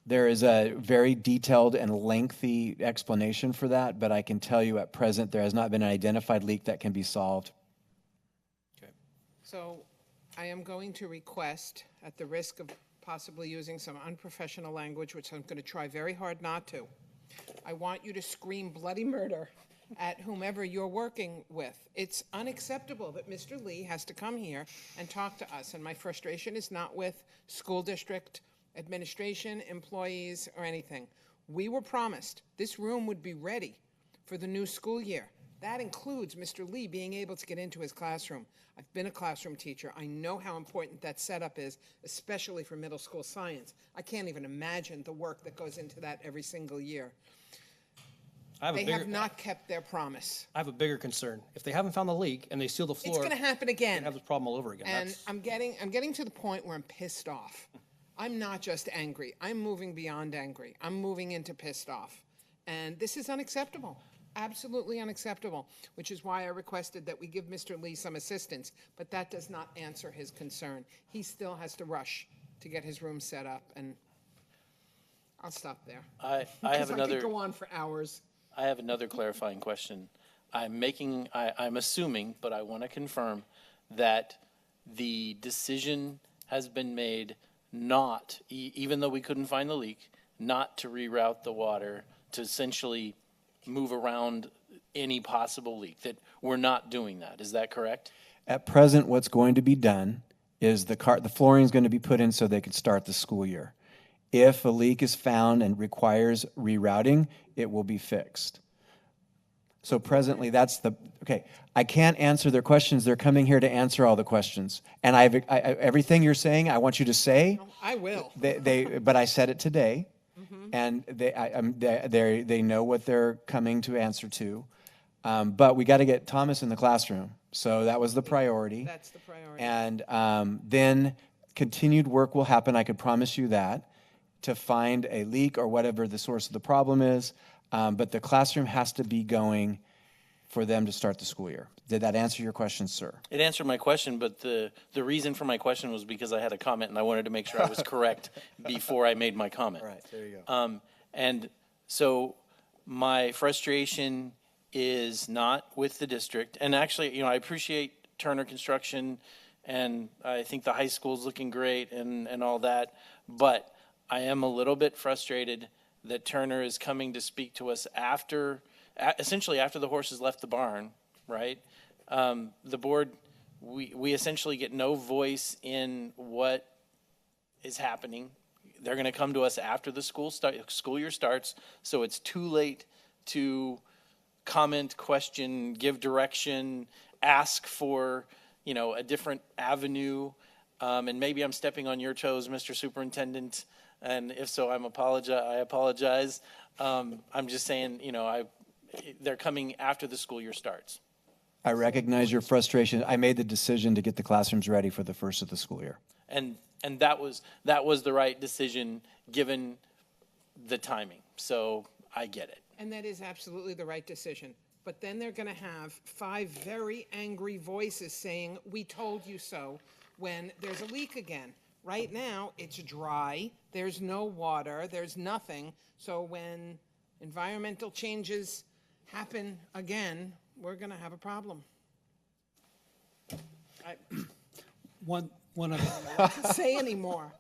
There is a very detailed and lengthy explanation for that, but I can tell you at present there has not been an identified leak that can be solved. Okay. So I am going to request, at the risk of possibly using some unprofessional language, which I'm going to try very hard not to, I want you to scream bloody murder at whomever you're working with. It's unacceptable that Mr. Lee has to come here and talk to us, and my frustration is not with school district administration, employees, or anything. We were promised this room would be ready for the new school year. That includes Mr. Lee being able to get into his classroom. I've been a classroom teacher. I know how important that setup is, especially for middle school science. I can't even imagine the work that goes into that every single year. They have not kept their promise. I have a bigger concern. If they haven't found the leak and they seal the floor, it's going to happen again. We're going to have this problem all over again. And I'm getting to the point where I'm pissed off. I'm not just angry. I'm moving beyond angry. I'm moving into pissed off. And this is unacceptable. Absolutely unacceptable, which is why I requested that we give Mr. Lee some assistance, but that does not answer his concern. He still has to rush to get his room set up, and I'll stop there. I have another. I could go on for hours. I have another clarifying question. I'm assuming, but I want to confirm that the decision has been made not, even though we couldn't find the leak, not to reroute the water, to essentially move around any possible leak, that we're not doing that. Is that correct? At present, what's going to be done is the flooring is going to be put in so they could start the school year. If a leak is found and requires rerouting, it will be fixed. So presently, okay. I can't answer their questions. They're coming here to answer all the questions. And everything you're saying, I want you to say. I will. But I said it today, and they know what they're coming to answer to. But we got to get Thomas in the classroom. So that was the priority. That's the priority. And then continued work will happen, I could promise you that, to find a leak or whatever the source of the problem is. But the classroom has to be going for them to start the school year. Did that answer your question, sir? It answered my question, but the reason for my question was because I had a comment and I wanted to make sure I was correct before I made my comment. All right, there you go. And so my frustration is not with the district. And actually, I appreciate Turner Construction, and I think the high school is looking great and all that. But I am a little bit frustrated that Turner is coming to speak to us essentially after the horses left the barn, right? The board, we essentially get no voice in what is happening. They're going to come to us after the school year starts, so it's too late to comment, question, give direction, ask for, a different avenue. And maybe I'm stepping on your toes, Mr. Superintendent, and if so, I apologize. I'm just saying, they're coming after the school year starts. I recognize your frustration. I made the decision to get the classrooms ready for the first of the school year. And that was the right decision given the timing. So I get it. And that is absolutely the right decision. But then they're going to have 5 very angry voices saying, "We told you so," when there's a leak again. Right now, it's dry, there's no water, there's nothing. So when environmental changes happen again, we're going to have a problem. One other, I can't say anymore.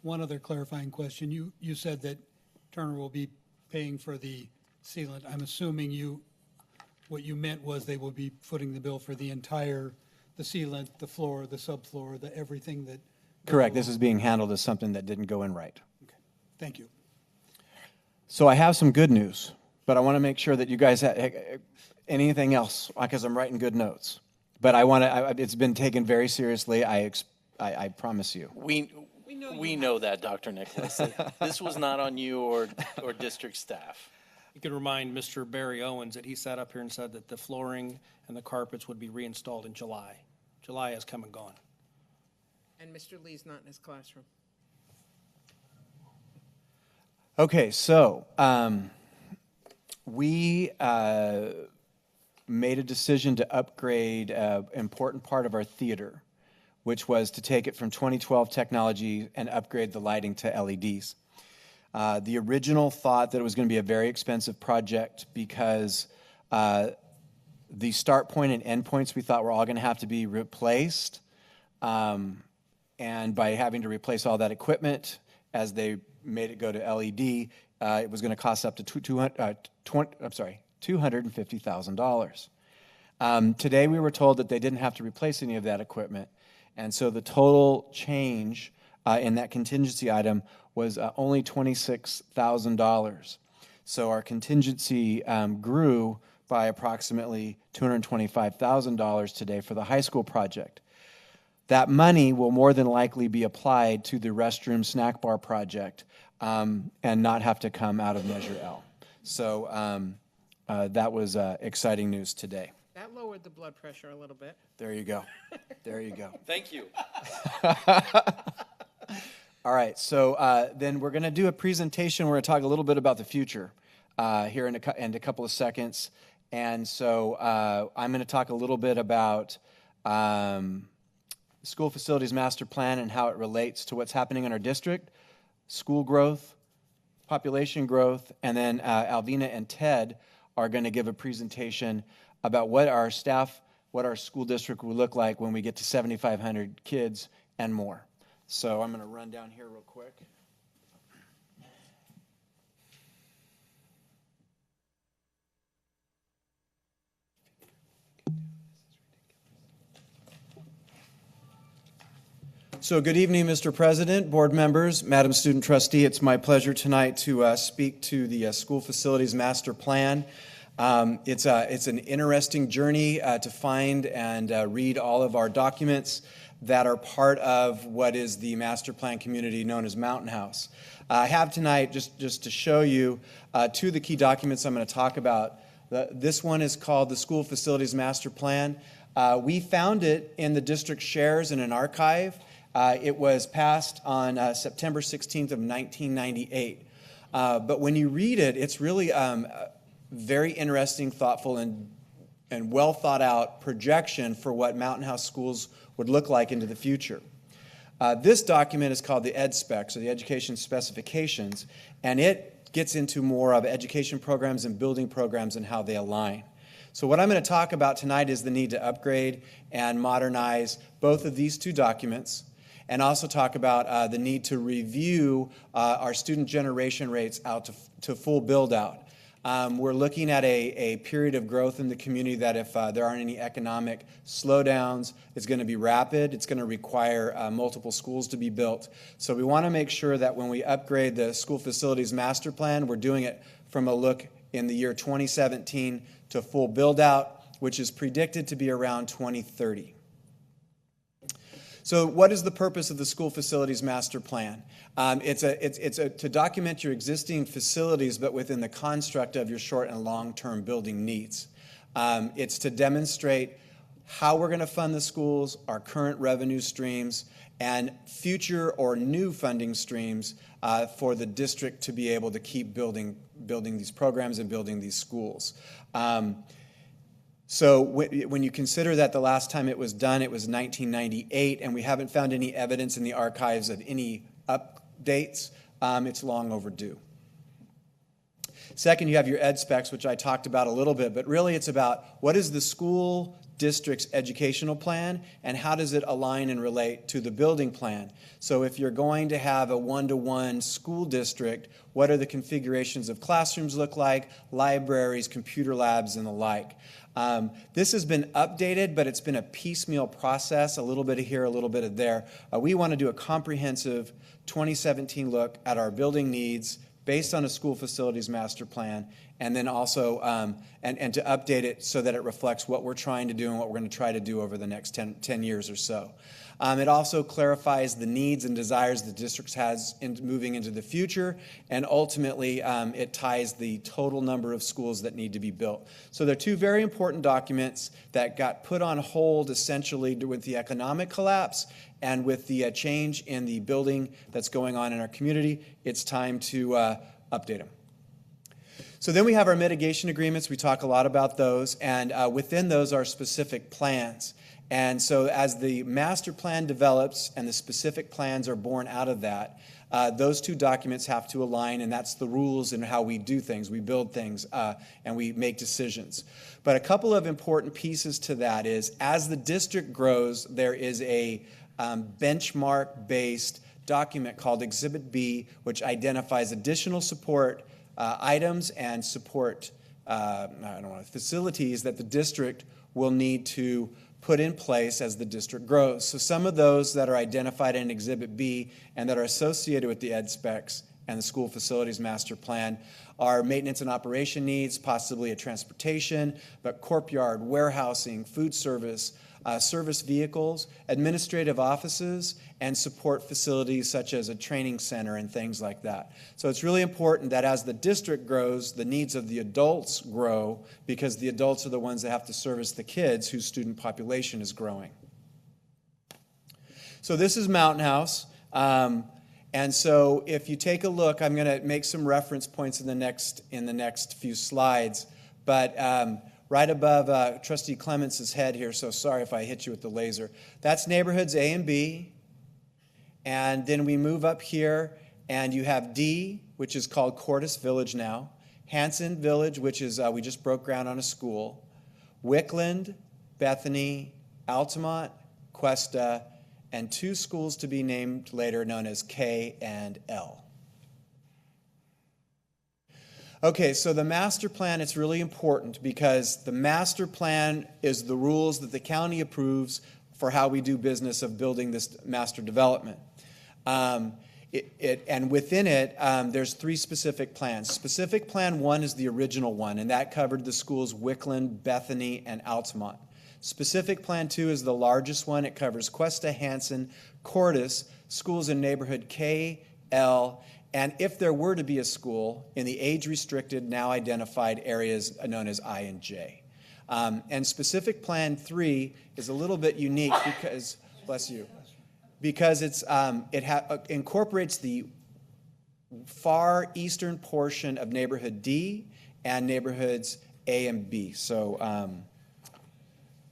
one other clarifying question. You said that Turner will be paying for the sealant. I'm assuming what you meant was they will be footing the bill for the sealant, the floor, the subfloor, the everything that. Correct. This is being handled as something that didn't go in right. Okay. Thank you. So I have some good news, but I want to make sure that you guys have anything else, because I'm writing good notes. But it's been taken very seriously. I promise you. We know that, Dr. Nicholas. This was not on you or district staff. You could remind Mr. Barry Owens that he sat up here and said that the flooring and the carpets would be reinstalled in July. July has come and gone. And Mr. Lee's not in his classroom. Okay, so we made a decision to upgrade an important part of our theater, which was to take it from 2012 technology and upgrade the lighting to LEDs. The original thought that it was going to be a very expensive project because the start point and end points we thought were all going to have to be replaced. And by having to replace all that equipment as they made it go to LED, it was going to cost up to $250,000. Today we were told that they didn't have to replace any of that equipment, and so the total change in that contingency item was only $26,000. So our contingency grew by approximately $225,000 today for the high school project. That money will more than likely be applied to the restroom snack bar project and not have to come out of Measure L. So that was exciting news today. That lowered the blood pressure a little bit. There you go. There you go. Thank you. All right, so then we're going to do a presentation. We're going to talk a little bit about the future here in a couple of seconds. And so I'm going to talk a little bit about School Facilities Master Plan and how it relates to what's happening in our district, school growth, population growth, and then Alvina and Ted are going to give a presentation about what our school district will look like when we get to 7,500 kids and more. So I'm going to run down here real quick. So good evening, Mr. President, board members, Madam Student Trustee. It's my pleasure tonight to speak to the School Facilities Master Plan. It's an interesting journey to find and read all of our documents that are part of what is the master plan community known as Mountain House. I have tonight, just to show you, two of the key documents I'm going to talk about. This one is called the School Facilities Master Plan. We found it in the district shares in an archive. It was passed on September 16th of 1998. But when you read it, it's really very interesting, thoughtful, and well thought out projection for what Mountain House schools would look like into the future. This document is called the Ed Specs, or the Education Specifications, and it gets into more of education programs and building programs and how they align. So what I'm going to talk about tonight is the need to upgrade and modernize both of these two documents. and also talk about the need to review our student generation rates out to full build-out. We're looking at a period of growth in the community that if there aren't any economic slowdowns, it's going to be rapid. It's going to require multiple schools to be built. So we want to make sure that when we upgrade the school facilities master plan, we're doing it from a look in the year 2017 to full build-out, which is predicted to be around 2030. So what is the purpose of the school facilities master plan? It's to document your existing facilities, but within the construct of your short and long-term building needs. It's to demonstrate how we're going to fund the schools, our current revenue streams, and future or new funding streams for the district to be able to keep building these programs and building these schools. So when you consider that the last time it was done, it was 1998, and we haven't found any evidence in the archives of any updates, it's long overdue. Second, you have your ed specs, which I talked about a little bit, but really it's about what is the school district's educational plan and how does it align and relate to the building plan. So if you're going to have a one-to-one school district, what are the configurations of classrooms look like, libraries, computer labs, and the like. This has been updated, but it's been a piecemeal process, a little bit of here, a little bit of there. We want to do a comprehensive 2017 look at our building needs based on a school facilities master plan, and then also and to update it so that it reflects what we're trying to do and what we're going to try to do over the next 10 years or so. It also clarifies the needs and desires the district has in moving into the future, and ultimately it ties the total number of schools that need to be built. So they're two very important documents that got put on hold essentially with the economic collapse and with the change in the building that's going on in our community. It's time to update them. So then we have our mitigation agreements. We talk a lot about those, and within those are specific plans. And so as the master plan develops and the specific plans are born out of that, those two documents have to align, and that's the rules in how we do things. We build things and we make decisions. But a couple of important pieces to that is as the district grows, there is a benchmark-based document called Exhibit B, which identifies additional support items and support facilities that the district will need to put in place as the district grows. So some of those that are identified in Exhibit B and that are associated with the ed specs and the school facilities master plan are maintenance and operation needs, possibly a transportation, but courtyard, warehousing, food service, service vehicles, administrative offices, and support facilities such as a training center and things like that. So it's really important that as the district grows, the needs of the adults grow because the adults are the ones that have to service the kids whose student population is growing. So this is Mountain House. And so if you take a look, I'm going to make some reference points in the next few slides, but right above Trustee Clements' head here, so sorry if I hit you with the laser. That's neighborhoods A and B. And then we move up here, and you have D, which is called Cordis Village now. Hanson Village, which is, we just broke ground on a school. Wickland, Bethany, Altamont, Cuesta, and two schools to be named later known as K and L. Okay, so the master plan is really important because the master plan is the rules that the county approves for how we do business of building this master development. And within it, there's three specific plans. Specific Plan 1 is the original one, and that covered the schools Wickland, Bethany, and Altamont. Specific Plan 2 is the largest one. It covers Cuesta, Hanson, Cordis, schools in neighborhood K, L, and if there were to be a school in the age-restricted, now identified areas known as I and J. And Specific Plan 3 is a little bit unique because, bless you, because it incorporates the far eastern portion of neighborhood D and neighborhoods A and B. So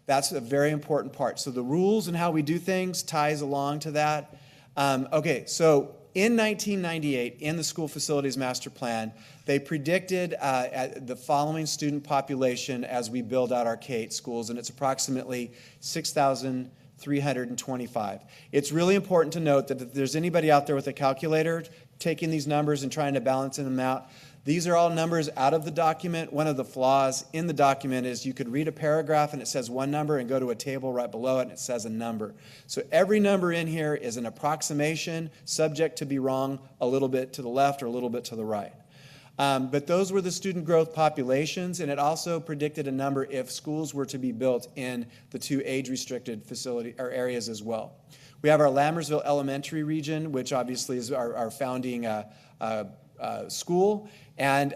that's a very important part. So the rules and how we do things ties along to that. Okay, so in 1998, in the School Facilities Master Plan, they predicted the following student population as we build out our K-8 schools, and it's approximately 6,000 325. It's really important to note that if there's anybody out there with a calculator taking these numbers and trying to balance them out, these are all numbers out of the document. One of the flaws in the document is you could read a paragraph and it says one number and go to a table right below it and it says a number. So every number in here is an approximation, subject to be wrong a little bit to the left or a little bit to the right. But those were the student growth populations, and it also predicted a number if schools were to be built in the two age-restricted facility or areas as well. We have our Lammersville Elementary region, which obviously is our founding school, and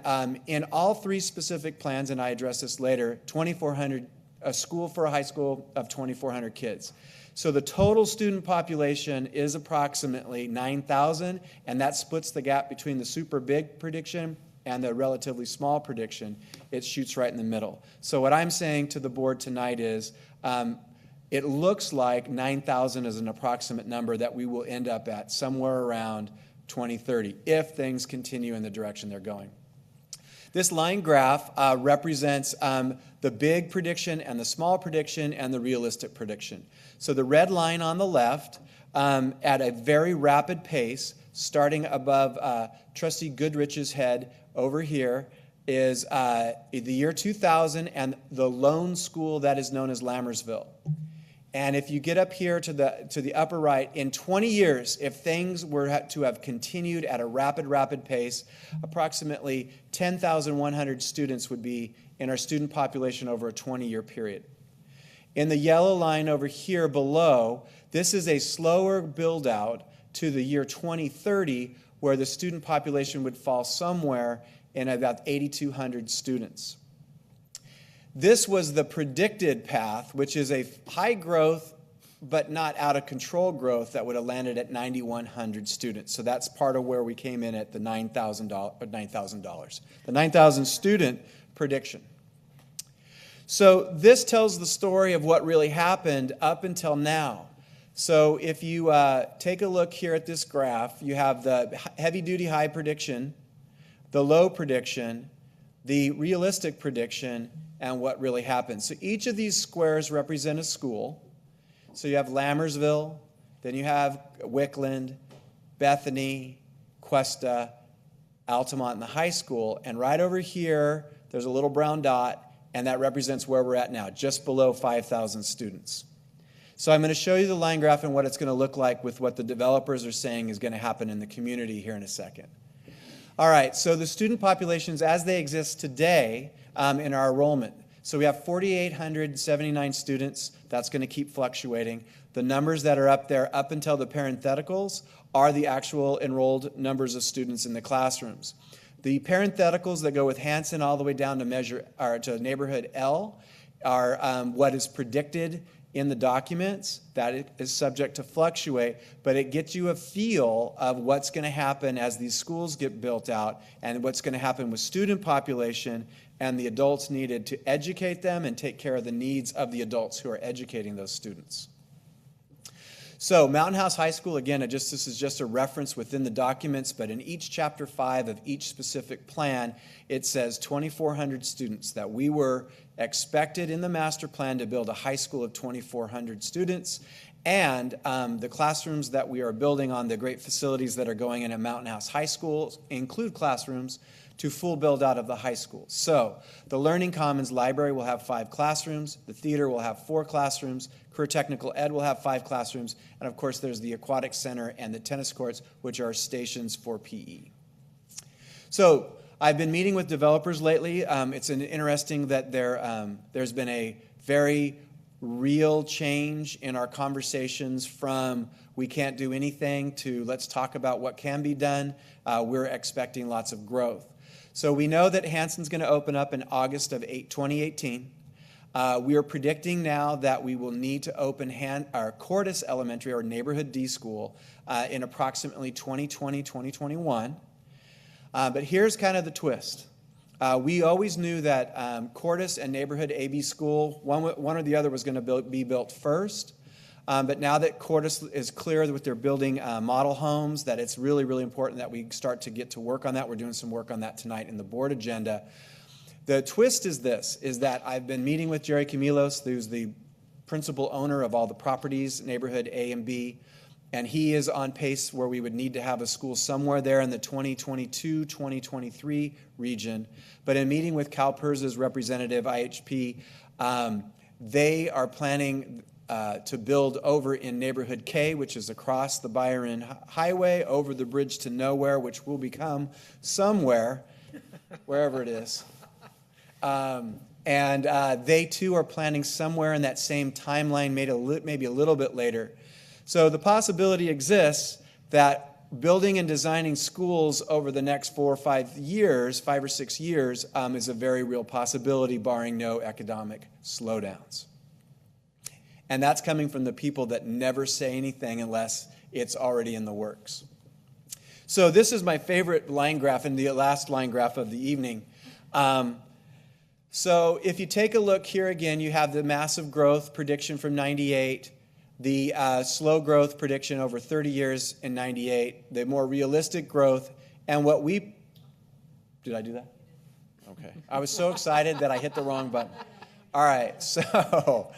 in all three specific plans, and I address this later, 2,400, a school for a high school of 2,400 kids. So the total student population is approximately 9,000, and that splits the gap between the super big prediction and the relatively small prediction. It shoots right in the middle. So what I'm saying to the board tonight is it looks like 9,000 is an approximate number that we will end up at somewhere around 2030 if things continue in the direction they're going. This line graph represents the big prediction and the small prediction and the realistic prediction. So the red line on the left at a very rapid pace, starting above Trustee Goodrich's head over here, is the year 2000 and the lone school that is known as Lammersville. And if you get up here to the upper right, in 20 years, if things were to have continued at a rapid pace, approximately 10,100 students would be in our student population over a 20-year period. In the yellow line over here below, this is a slower build-out to the year 2030, where the student population would fall somewhere in about 8,200 students. This was the predicted path, which is a high growth but not out of control growth that would have landed at 9,100 students. So that's part of where we came in at the $9,000, the 9,000 student prediction. So this tells the story of what really happened up until now. So if you take a look here at this graph, you have the heavy-duty high prediction, the low prediction, the realistic prediction, and what really happened. So each of these squares represent a school. So you have Lammersville, then you have Wickland, Bethany, Cuesta, Altamont, and the high school. And right over here, there's a little brown dot, and that represents where we're at now, just below 5,000 students. So I'm going to show you the line graph and what it's going to look like with what the developers are saying is going to happen in the community here in a second. All right, so the student populations as they exist today in our enrollment. So we have 4,879 students. That's going to keep fluctuating. The numbers that are up there up until the parentheticals are the actual enrolled numbers of students in the classrooms. The parentheticals that go with Hanson all the way down to neighborhood L are what is predicted in the documents. That is subject to fluctuate, but it gets you a feel of what's going to happen as these schools get built out and what's going to happen with student population and the adults needed to educate them and take care of the needs of the adults who are educating those students. So Mountain House High School, again, this is just a reference within the documents, but in each Chapter 5 of each specific plan, it says 2,400 students, that we were expected in the master plan to build a high school of 2,400 students, and the classrooms that we are building on the great facilities that are going in at Mountain House High School include classrooms to full build out of the high school. So the Learning Commons Library will have 5 classrooms, the theater will have 4 classrooms, Career Technical Ed will have 5 classrooms, and of course there's the aquatic center and the tennis courts, which are stations for PE. So I've been meeting with developers lately. It's interesting that there's been a very real change in our conversations from we can't do anything to let's talk about what can be done. We're expecting lots of growth. So we know that Hanson's going to open up in August of 2018. We are predicting now that we will need to open our Cordis Elementary, or Neighborhood D School, in approximately 2020, 2021. But here's kind of the twist. We always knew that Cordis and Neighborhood AB School, one or the other was going to be built first. But now that Cordis is clear with their building model homes, that it's really, really important that we start to get to work on that. We're doing some work on that tonight in the board agenda. The twist is this, is that I've been meeting with Jerry Camilos, who's the principal owner of all the properties, neighborhood A and B, and he is on pace where we would need to have a school somewhere there in the 2022-2023 region. But in meeting with CalPERS's representative, IHP, they are planning to build over in neighborhood K, which is across the Byron Highway, over the bridge to nowhere, which will become somewhere, wherever it is. And they too are planning somewhere in that same timeline, maybe a little bit later. So the possibility exists that building and designing schools over the next 4 or 5 years, 5 or 6 years, is a very real possibility, barring no economic slowdowns. And that's coming from the people that never say anything unless it's already in the works. So this is my favorite line graph and the last line graph of the evening. So if you take a look here again, you have the massive growth prediction from 98, the slow growth prediction over 30 years in 98, the more realistic growth, and what we... Did I do that? Okay. I was so excited that I hit the wrong button. All right, so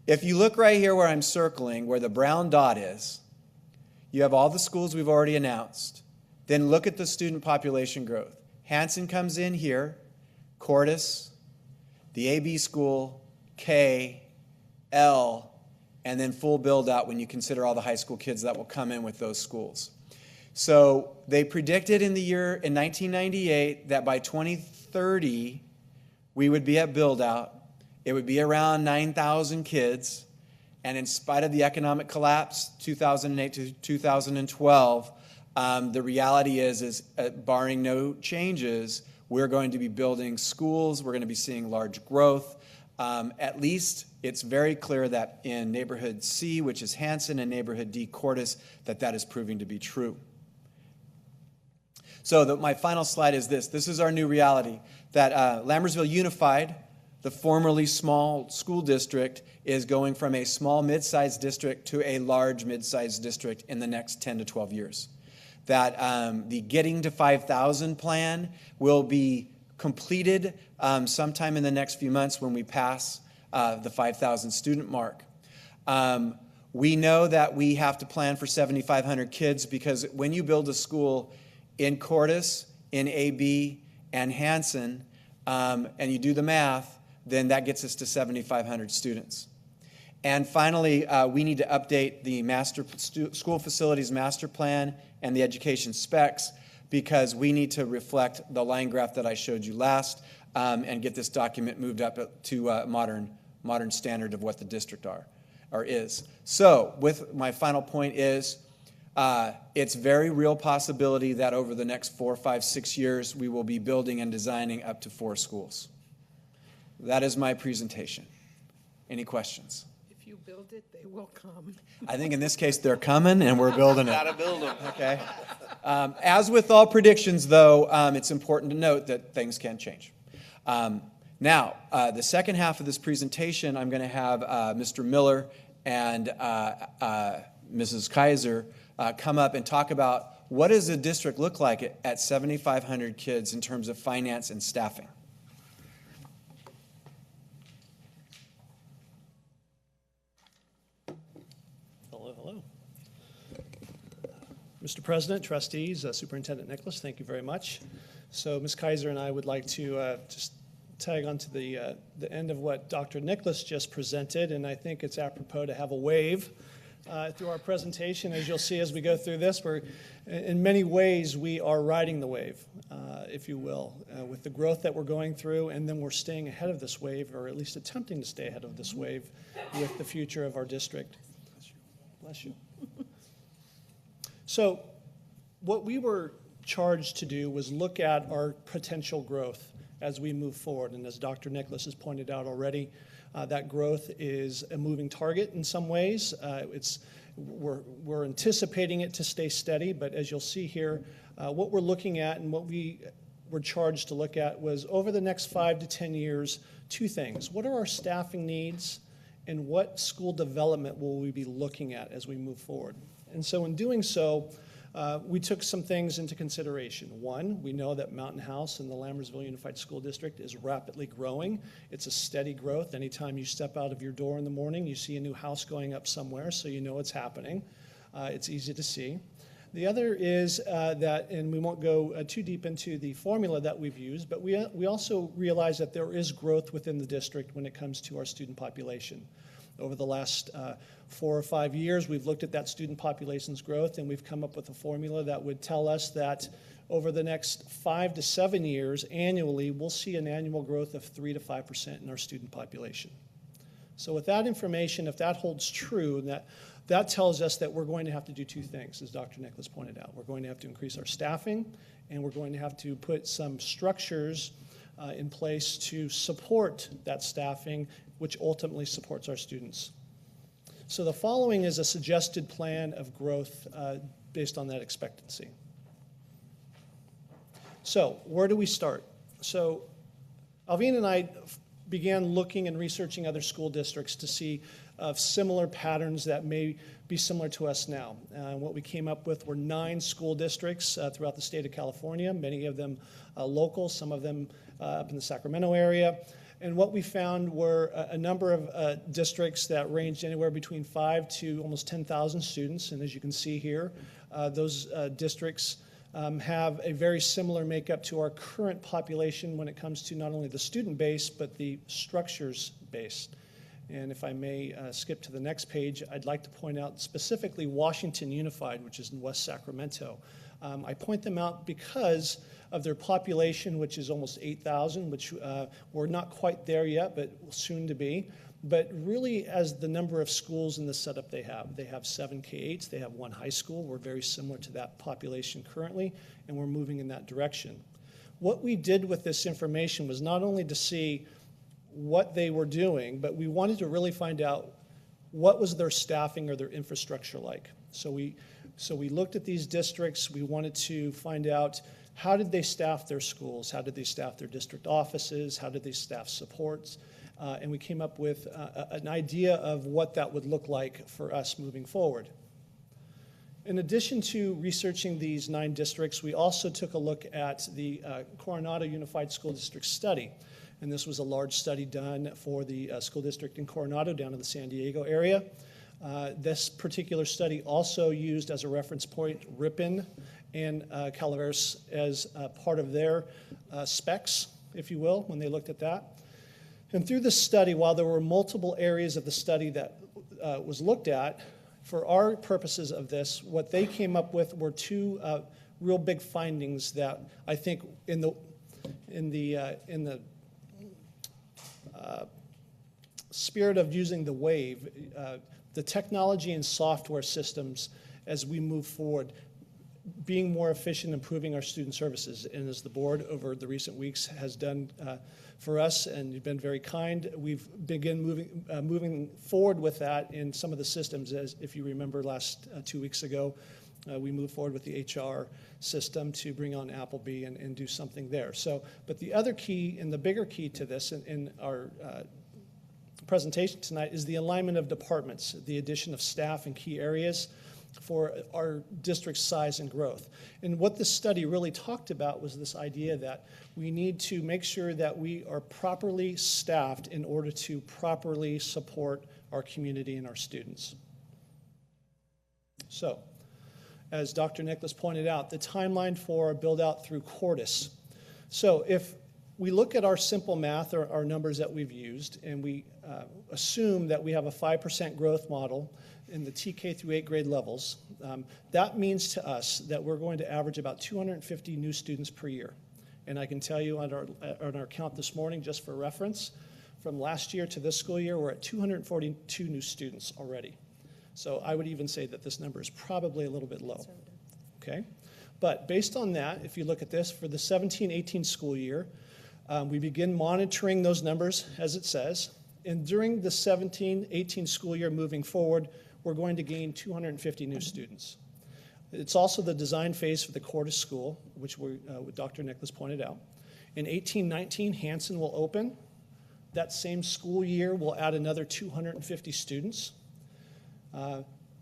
if you look right here where I'm circling, where the brown dot is, you have all the schools we've already announced. Then look at the student population growth. Hanson comes in here, Cordis, the AB school, K, L, and then full build out when you consider all the high school kids that will come in with those schools. So they predicted in 1998 that by 2030 we would be at build out. It would be around 9,000 kids, and in spite of the economic collapse, 2008 to 2012, the reality is barring no changes, we're going to be building schools. We're going to be seeing large growth. At least it's very clear that in neighborhood C, which is Hanson, and neighborhood D, Cordis, that is proving to be true. So my final slide is this. This is our new reality, that Lammersville Unified, the formerly small school district, is going from a small mid-sized district to a large mid-sized district in the next 10 to 12 years. That the Getting to 5,000 plan will be completed sometime in the next few months when we pass the 5,000 student mark. We know that we have to plan for 7,500 kids because when you build a school in Cordis, in AB, and Hanson, and you do the math, then that gets us to 7,500 students. And finally, we need to update the school facilities master plan and the education specs because we need to reflect the line graph that I showed you last and get this document moved up to a modern standard of what the district is. So with my final point is it's very real possibility that over the next 4, 5, 6 years we will be building and designing up to 4 schools. That is my presentation. Any questions? If you build it, they will come. I think in this case they're coming and we're building it. Gotta build them. Okay. As with all predictions, though, it's important to note that things can change. Now, the second half of this presentation, I'm going to have Mr. Miller and Mrs. Kaiser come up and talk about what does a district look like at 7,500 kids in terms of finance and staffing. Hello. Mr. President, trustees, Superintendent Nicholas, thank you very much. So Ms. Kaiser and I would like to just tag on to the end of what Dr. Nicholas just presented, and I think it's apropos to have a wave through our presentation. As you'll see as we go through this, in many ways we are riding the wave, if you will, with the growth that we're going through, and then we're staying ahead of this wave, or at least attempting to stay ahead of this wave with the future of our district. Bless you. So what we were charged to do was look at our potential growth as we move forward. And as Dr. Nicholas has pointed out already, that growth is a moving target in some ways. We're anticipating it to stay steady, but as you'll see here, what we're looking at and what we were charged to look at was over the next 5 to 10 years, 2 things. What are our staffing needs, and what school development will we be looking at as we move forward? And so in doing so, we took some things into consideration. One, we know that Mountain House in the Lammersville Unified School District is rapidly growing. It's a steady growth. Anytime you step out of your door in the morning, you see a new house going up somewhere, so you know it's happening. It's easy to see. The other is that, and we won't go too deep into the formula that we've used, but we also realize that there is growth within the district when it comes to our student population. Over the last 4 or 5 years, we've looked at that student population's growth, and we've come up with a formula that would tell us that over the next 5 to 7 years, annually, we'll see an annual growth of 3 to 5% in our student population. So with that information, if that holds true, that tells us that we're going to have to do two things, as Dr. Nicholas pointed out. We're going to have to increase our staffing, and we're going to have to put some structures in place to support that staffing, which ultimately supports our students. So the following is a suggested plan of growth based on that expectancy. So where do we start? So Alvin and I began looking and researching other school districts to see similar patterns that may be similar to us now. What we came up with were 9 school districts throughout the state of California, many of them local, some of them up in the Sacramento area. And what we found were a number of districts that ranged anywhere between 5 to almost 10,000 students. And as you can see here, those districts have a very similar makeup to our current population when it comes to not only the student base, but the structures base. And if I may skip to the next page, I'd like to point out specifically Washington Unified, which is in West Sacramento. I point them out because of their population, which is almost 8,000, which we're not quite there yet, but soon to be. But really, as the number of schools and the setup they have 7 K-8s, they have 1 high school. We're very similar to that population currently, and we're moving in that direction. What we did with this information was not only to see what they were doing, but we wanted to really find out what was their staffing or their infrastructure like. So we looked at these districts. We wanted to find out how did they staff their schools, how did they staff their district offices, how did they staff supports, and we came up with an idea of what that would look like for us moving forward. In addition to researching these 9 districts, we also took a look at the Coronado Unified School District study. And this was a large study done for the school district in Coronado down in the San Diego area. This particular study also used as a reference point Ripon and Calaveras as part of their specs, if you will, when they looked at that. And through this study, while there were multiple areas of the study that was looked at, for our purposes of this, what they came up with were 2 real big findings that I think in the spirit of using the wave, the technology and software systems as we move forward, being more efficient, improving our student services. And as the board over the recent weeks has done for us, and you've been very kind, we've begun moving forward with that in some of the systems. As if you remember last 2 weeks ago, we moved forward with the HR system to bring on Appleby and do something there. So, but the other key and the bigger key to this in our presentation tonight is the alignment of departments, the addition of staff in key areas for our district's size and growth. And what this study really talked about was this idea that we need to make sure that we are properly staffed in order to properly support our community and our students. So, as Dr. Nicholas pointed out, the timeline for build out through Cordis. So if we look at our simple math, or our numbers that we've used, and we assume that we have a 5% growth model in the TK through 8th grade levels, that means to us that we're going to average about 250 new students per year. And I can tell you on our count this morning, just for reference, from last year to this school year, we're at 242 new students already. So I would even say that this number is probably a little bit low. Okay? But based on that, if you look at this, for the 17-18 school year, we begin monitoring those numbers, as it says. And during the 17-18 school year moving forward, we're going to gain 250 new students. It's also the design phase for the Cordis School, which Dr. Nicholas pointed out. In 18-19, Hanson will open. That same school year, we'll add another 250 students.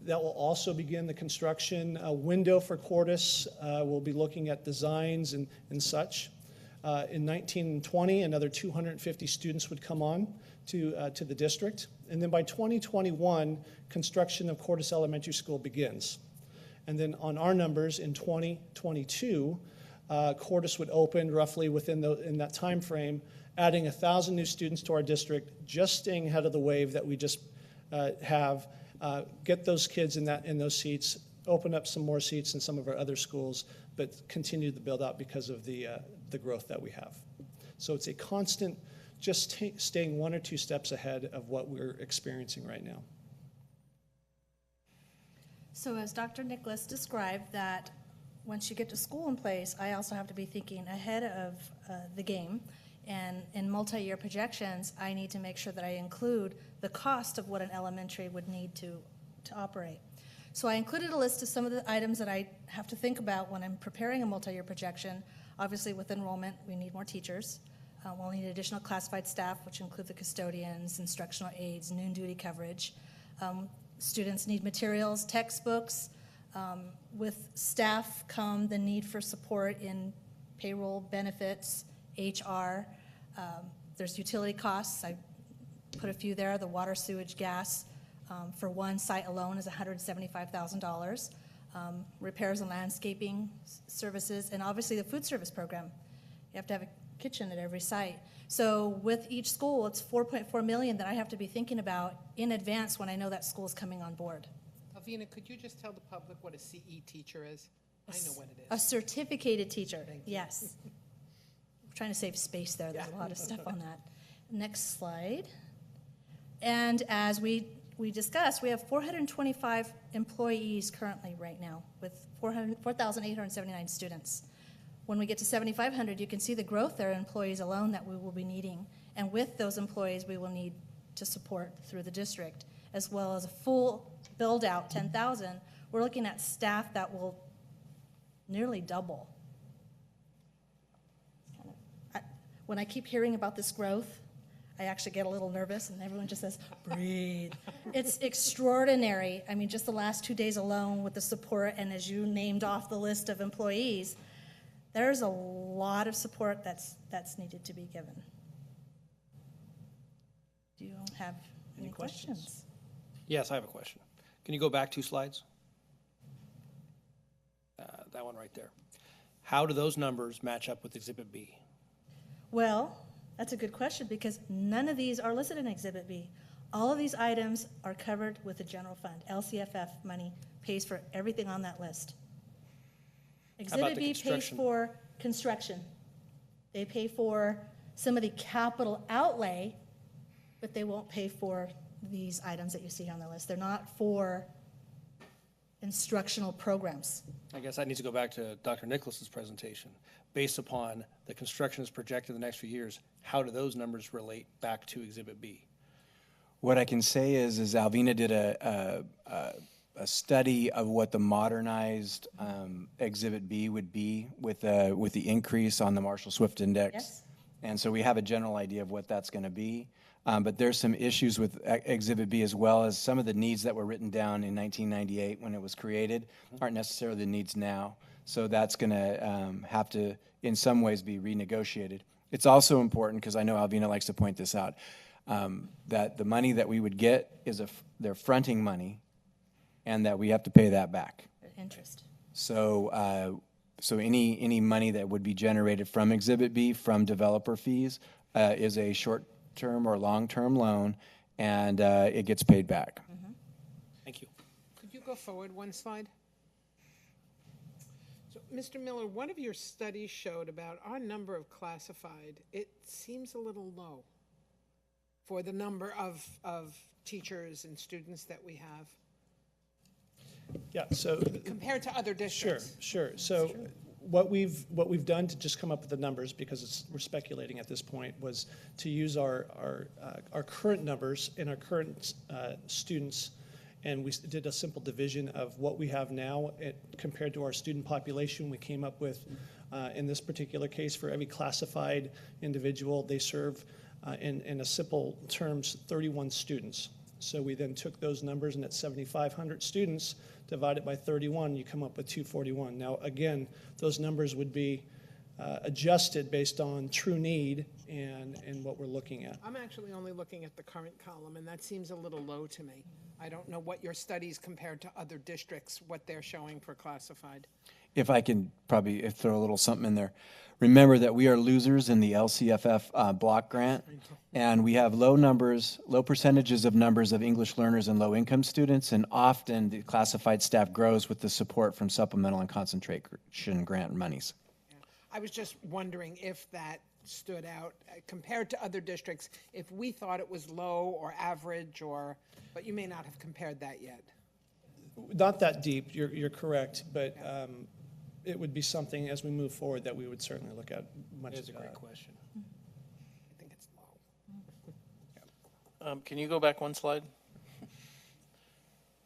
That will also begin the construction window for Cordis. We'll be looking at designs and such. In 1920, another 250 students would come on to the district. And then by 2021, construction of Cordis Elementary School begins. And then on our numbers in 2022, Cordis would open roughly in that time frame, adding 1,000 new students to our district, just staying ahead of the wave that we just have. Get those kids in those seats, open up some more seats in some of our other schools, but continue the build out because of the growth that we have. So it's a constant, just staying one or two steps ahead of what we're experiencing right now. So as Dr. Nicholas described, that once you get to school in place, I also have to be thinking ahead of the game. And in multi-year projections, I need to make sure that I include the cost of what an elementary would need to operate. So I included a list of some of the items that I have to think about when I'm preparing a multi-year projection. Obviously, with enrollment, we need more teachers. We'll need additional classified staff, which include the custodians, instructional aides, noon duty coverage. Students need materials, textbooks. With staff come the need for support in payroll, benefits, HR. There's utility costs. I put a few there. The water, sewage, gas for one site alone is $175,000. Repairs and landscaping services, and obviously the food service program. You have to have a kitchen at every site. So with each school, it's $4.4 million that I have to be thinking about in advance when I know that school is coming on board. Alvina, could you just tell the public what a CE teacher is? I know what it is. A certificated teacher, yes. I'm trying to save space there. There's a lot of stuff on that. Next slide. And as we discussed, we have 425 employees currently right now with 4,879 students. When we get to 7,500, you can see the growth there in employees alone that we will be needing. And with those employees, we will need to support through the district, as well as a full build out, 10,000. We're looking at staff that will nearly double. When I keep hearing about this growth, I actually get a little nervous, and everyone just says, breathe. It's extraordinary. I mean, just the last 2 days alone with the support, and as you named off the list of employees, there's a lot of support that's needed to be given. Do you have any questions? Yes, I have a question. Can you go back 2 slides? That one right there. How do those numbers match up with Exhibit B? Well, that's a good question because none of these are listed in Exhibit B. All of these items are covered with the general fund. LCFF money pays for everything on that list. Exhibit B pays for construction. They pay for some of the capital outlay, but they won't pay for these items that you see on the list. They're not for instructional programs. I guess I need to go back to Dr. Nicholas's presentation. Based upon the construction is projected in the next few years, how do those numbers relate back to Exhibit B? What I can say is Alvina did a study of what the modernized Exhibit B would be with the increase on the Marshall Swift Index. Yes. And so we have a general idea of what that's going to be. But there's some issues with Exhibit B, as well as some of the needs that were written down in 1998 when it was created aren't necessarily the needs now. So that's going to have to, in some ways, be renegotiated. It's also important, because I know Alvina likes to point this out, that the money that we would get is their fronting money, and that we have to pay that back. Interest. So, so any money that would be generated from Exhibit B from developer fees is a short-term or long-term loan, and it gets paid back. Mm-hmm. Thank you. Could you go forward one slide? So, Mr. Miller, one of your studies showed about our number of classified. It seems a little low for the number of teachers and students that we have. Yeah, so compared to other districts. Sure. So what we've done to just come up with the numbers, because we're speculating at this point, was to use our current numbers and our current students, and we did a simple division of what we have now compared to our student population. We came up with, in this particular case, for every classified individual, they serve, in a simple terms, 31 students. So we then took those numbers, and at 7,500 students, divided by 31, you come up with 241. Now, again, those numbers would be adjusted based on true need and what we're looking at. I'm actually only looking at the current column, and that seems a little low to me. I don't know what your studies compared to other districts, what they're showing for classified. If I can probably throw a little something in there. Remember that we are losers in the LCFF block grant, and we have low percentages of numbers of English learners and low-income students, and often the classified staff grows with the support from supplemental and concentration grant monies. I was just wondering if that stood out compared to other districts, if we thought it was low or average, but you may not have compared that yet. Not that deep, you're correct, but it would be something as we move forward that we would certainly look at much. It's a great question. I think it's low. Can you go back one slide?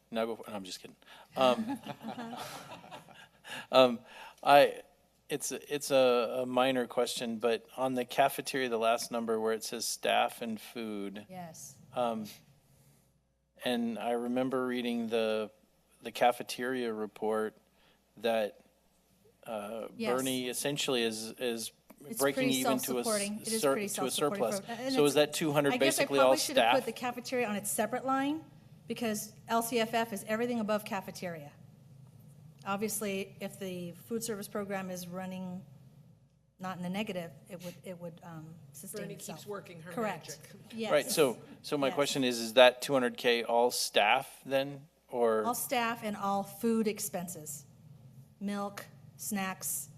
No, no, I'm just kidding. It's a minor question, but on the cafeteria, the last number where it says staff and food. Yes. And I remember reading the cafeteria report that Yes. Bernie essentially is It's breaking pretty even to a self-supporting. It is to pretty a self-supporting surplus. program. And So it's- is that 200 basically I all guess I probably should have staff? put the cafeteria on its separate line, because LCFF is everything above cafeteria. Obviously, if the food service program is running not in the negative, it would sustain Bernie itself. keeps working her Correct. magic. Yes. Right, so my Yes. question is that 200K all staff then, or? All staff and all food expenses, milk, snacks.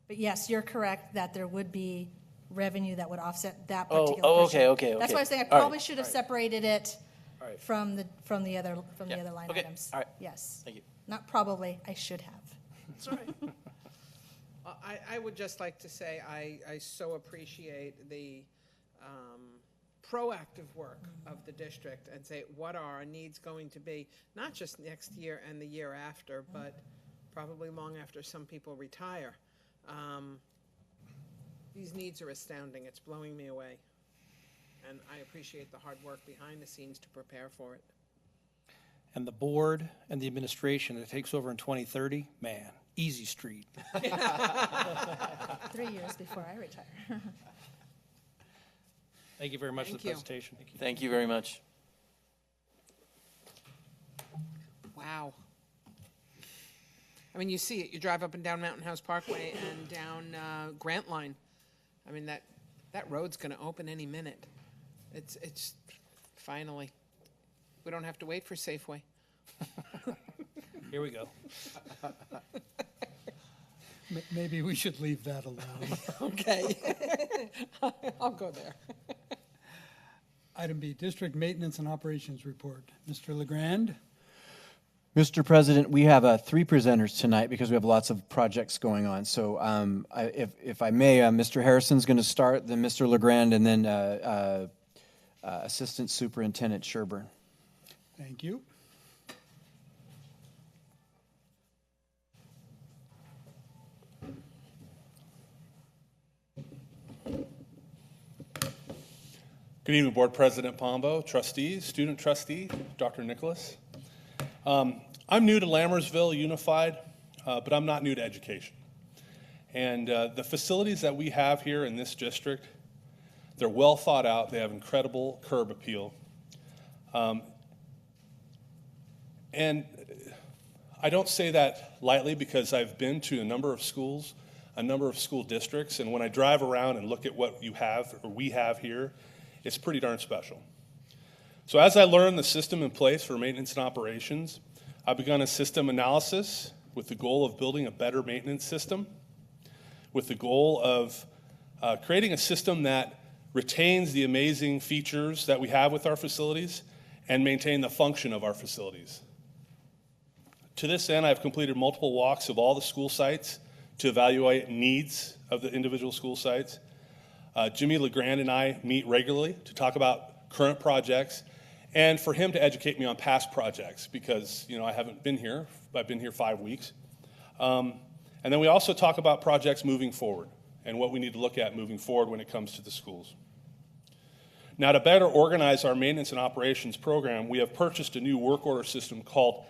But yes, you're correct that there would be revenue that would offset that Oh, particular portion. okay. That's why I was saying I All right, probably should have separated it All right. from the other line okay, items. all right. Yes. Thank you. Not probably, I should have. That's all right. I would just like to say I so appreciate the proactive work of the district and say, what are our needs going to be, not just next year and the year after, but probably long after some people retire. These needs are astounding. It's blowing me away. And I appreciate the hard work behind the scenes to prepare for it. And the board and the administration that takes over in 2030, man, easy street. 3 years before I retire. Thank you very much for the Thank you. presentation. Thank you very much. Wow. I mean, you see it. You drive up and down Mountain House Parkway and down Grant Line. I mean, that road's going to open any minute. It's finally. We don't have to wait for Safeway. Here we go. Maybe we should leave that alone. Okay. I'll go there. Item B, District Maintenance and Operations Report. Mr. LeGrand? Mr. President, we have 3 presenters tonight because we have lots of projects going on. So if I may, Mr. Harrison's going to start, then Mr. LeGrand, and then Assistant Superintendent Sherburne. Thank you. Good evening, Board President Pombo, trustees, student trustee, Dr. Nicholas. I'm new to Lammersville Unified, but I'm not new to education. And the facilities that we have here in this district, they're well thought out. They have incredible curb appeal. And I don't say that lightly because I've been to a number of schools, a number of school districts, and when I drive around and look at what you have or we have here, it's pretty darn special. So as I learned the system in place for maintenance and operations, I've begun a system analysis with the goal of building a better maintenance system, with the goal of creating a system that retains the amazing features that we have with our facilities and maintain the function of our facilities. To this end, I've completed multiple walks of all the school sites to evaluate needs of the individual school sites. Jimmy LeGrand and I meet regularly to talk about current projects and for him to educate me on past projects because, I haven't been here. I've been here 5 weeks. And then we also talk about projects moving forward and what we need to look at moving forward when it comes to the schools. Now, to better organize our maintenance and operations program, we have purchased a new work order system called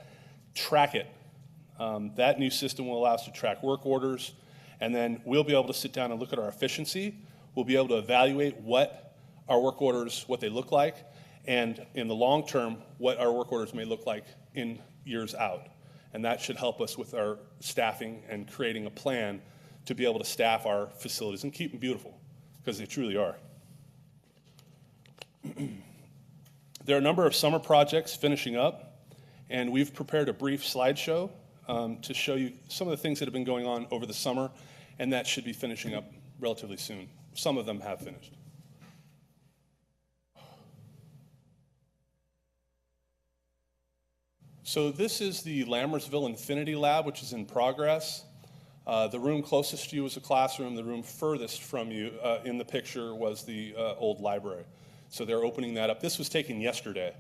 Track It. That new system will allow us to track work orders, and then we'll be able to sit down and look at our efficiency. We'll be able to evaluate what our work orders, what they look like, and in the long term, what our work orders may look like in years out. And that should help us with our staffing and creating a plan to be able to staff our facilities and keep them beautiful, because they truly are. There are a number of summer projects finishing up, and we've prepared a brief slideshow to show you some of the things that have been going on over the summer, and that should be finishing up relatively soon. Some of them have finished. So this is the Lammersville Infinity Lab, which is in progress. The room closest to you was a classroom. The room furthest from you in the picture was the old library. So they're opening that up. This was taken yesterday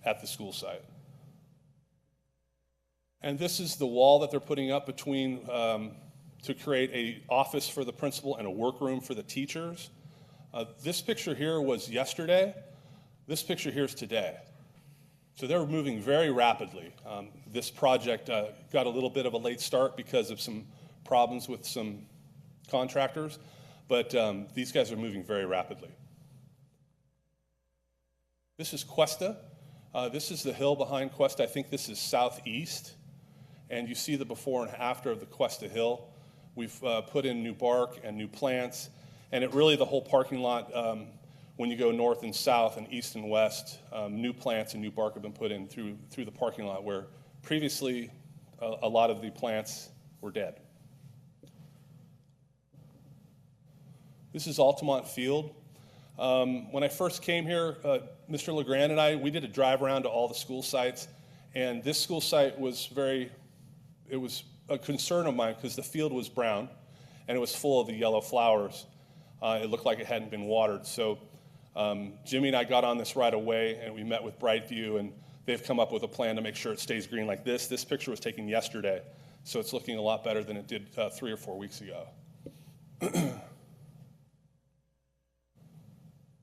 at the school site. And this is the wall that they're putting up between to create an office for the principal and a workroom for the teachers. This picture here was yesterday. This picture here is today. So they're moving very rapidly. This project got a little bit of a late start because of some problems with some contractors, but these guys are moving very rapidly. This is Cuesta. This is the hill behind Cuesta. I think this is southeast. And you see the before and after of the Cuesta Hill. We've put in new bark and new plants. And it really, the whole parking lot, when you go north and south and east and west, new plants and new bark have been put in through the parking lot, where previously a lot of the plants were dead. This is Altamont Field. When I first came here, Mr. LeGrand and I, we did a drive around to all the school sites, and this school site was it was a concern of mine because the field was brown and it was full of the yellow flowers. It looked like it hadn't been watered. So Jimmy and I got on this right away, and we met with Brightview, and they've come up with a plan to make sure it stays green like this. This picture was taken yesterday, so it's looking a lot better than it did 3 or 4 weeks ago.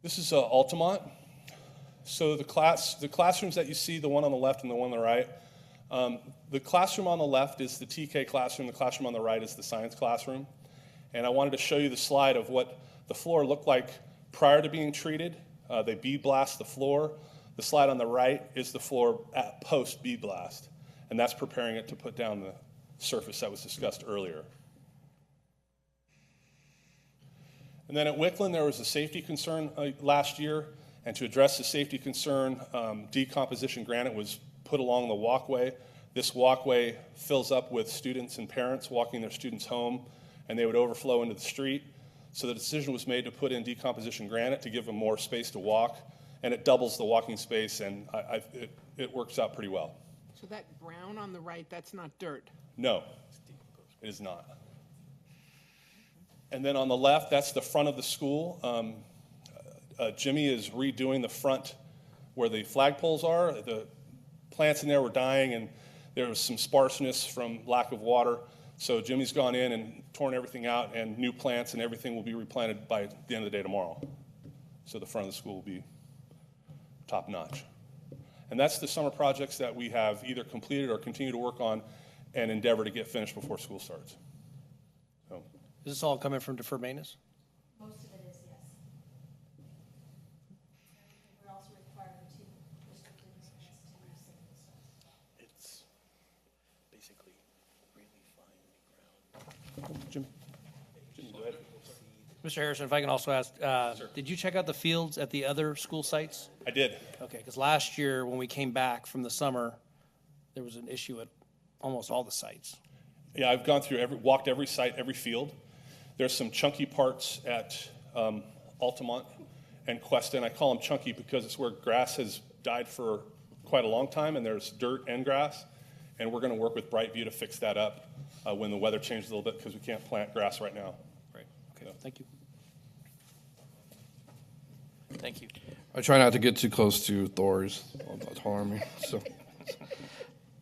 This is Altamont. So the classrooms that you see, the one on the left and the one on the right, the classroom on the left is the TK classroom. The classroom on the right is the science classroom. And I wanted to show you the slide of what the floor looked like prior to being treated. They bead blast the floor. The slide on the right is the floor at post bead blast. And that's preparing it to put down the surface that was discussed earlier. And then at Wickland, there was a safety concern last year. And to address the safety concern, decomposition granite was put along the walkway. This walkway fills up with students and parents walking their students home, and they would overflow into the street. So the decision was made to put in decomposition granite to give them more space to walk, and it doubles the walking space, and it works out pretty well. So that brown on the right, that's not dirt? No, it is not. And then on the left, that's the front of the school. Jimmy is redoing the front where the flagpoles are. The plants in there were dying, and there was some sparseness from lack of water. So Jimmy's gone in and torn everything out, and new plants and everything will be replanted by the end of the day tomorrow. So the front of the school will be top notch. And that's the summer projects that we have either completed or continue to work on and endeavor to get finished before school starts. So. Is this all coming from deferred maintenance? Most of it is, yes. We're also required to restrict emissions to single stuff. It's basically really fine ground. Jimmy, go ahead. Mr. Harrison, if I can also ask, did you check out the fields at the other school sites? I did. Okay, because last year when we came back from the summer, there was an issue at almost all the sites. Yeah, I've gone through walked every site, every field. There's some chunky parts at Altamont and Cuesta, and I call them chunky because it's where grass has died for quite a long time, and there's dirt and grass, and we're going to work with Brightview to fix that up when the weather changes a little bit because we can't plant grass right now. Right. Okay. Thank you. Thank you. I try not to get too close to Thor's. That'll harm me.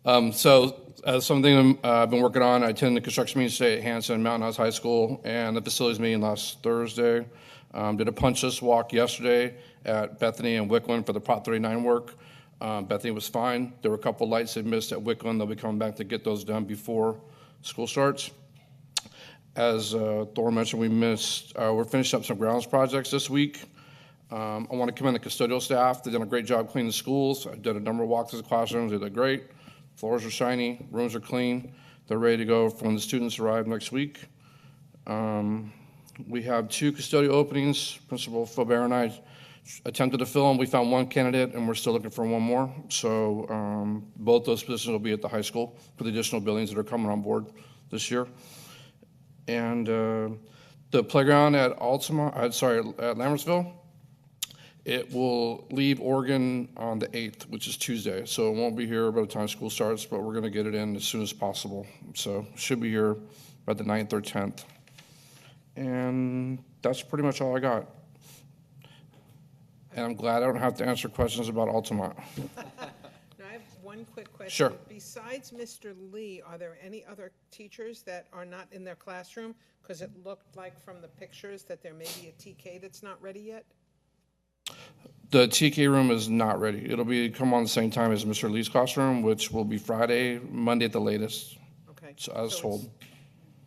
So Something I've been working on, I attended the construction meeting today at Hanson Mountain House High School and the facilities meeting last Thursday. Did a punch list walk yesterday at Bethany and Wickland for the Prop 39 work. Bethany was fine. There were a couple lights they missed at Wickland. They'll be coming back to get those done before school starts. As Thor mentioned, we're finishing up some grounds projects this week. I want to commend the custodial staff. They've done a great job cleaning the schools. I did a number of walks to the classrooms. They did great. Floors are shiny. Rooms are clean. They're ready to go for when the students arrive next week. We have 2 custodial openings. Principal Faubert and I attempted to fill them. We found 1 candidate, and we're still looking for 1 more. So both those positions will be at the high school for the additional buildings that are coming on board this year. And the playground at Lammersville, it will leave Oregon on the 8th, which is Tuesday. So it won't be here by the time school starts, but we're going to get it in as soon as possible. So it should be here by the 9th or 10th. And that's pretty much all I got. And I'm glad I don't have to answer questions about Altamont. Now, I have one quick question. Sure. Besides Mr. Lee, are there any other teachers that are not in their classroom? Because it looked like from the pictures that there may be a TK that's not ready yet. The TK room is not ready. It'll come on the same time as Mr. Lee's classroom, which will be Friday, Monday at the latest. Okay. So as told.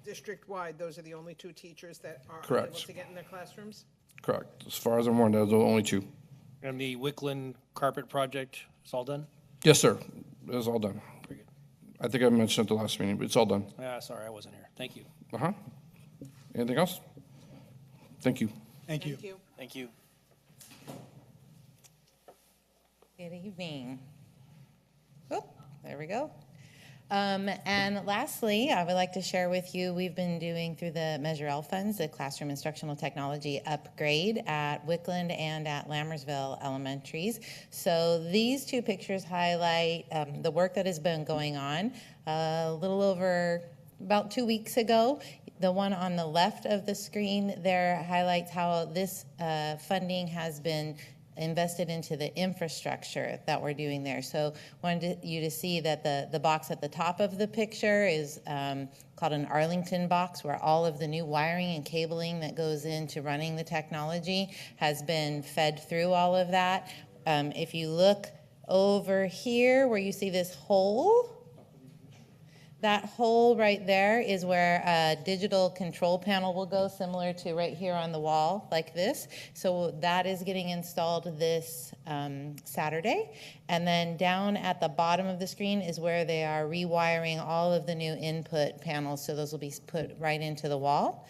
District-wide, those are the only 2 teachers that are Correct. able to get in their classrooms? Correct. As far as I'm aware, those are the only 2. And the Wickland carpet project is all done? Yes, sir. It's all done. I think I mentioned it at the last meeting, but it's all done. Sorry, I wasn't here. Thank you. Uh-huh. Anything else? Thank you. Thank you. Thank you. Good evening. Oh, there we go. And lastly, I would like to share with you, we've been doing through the Measure L funds, the classroom instructional technology upgrade at Wickland and at Lammersville elementaries. So these 2 pictures highlight the work that has been going on a little over about 2 weeks ago. The one on the left of the screen there highlights how this funding has been invested into the infrastructure that we're doing there. So wanted you to see that the box at the top of the picture is called an Arlington box, where all of the new wiring and cabling that goes into running the technology has been fed through all of that. If you look over here where you see this hole, that hole right there is where a digital control panel will go, similar to right here on the wall, like this. So that is getting installed this Saturday. And then down at the bottom of the screen is where they are rewiring all of the new input panels. So those will be put right into the wall.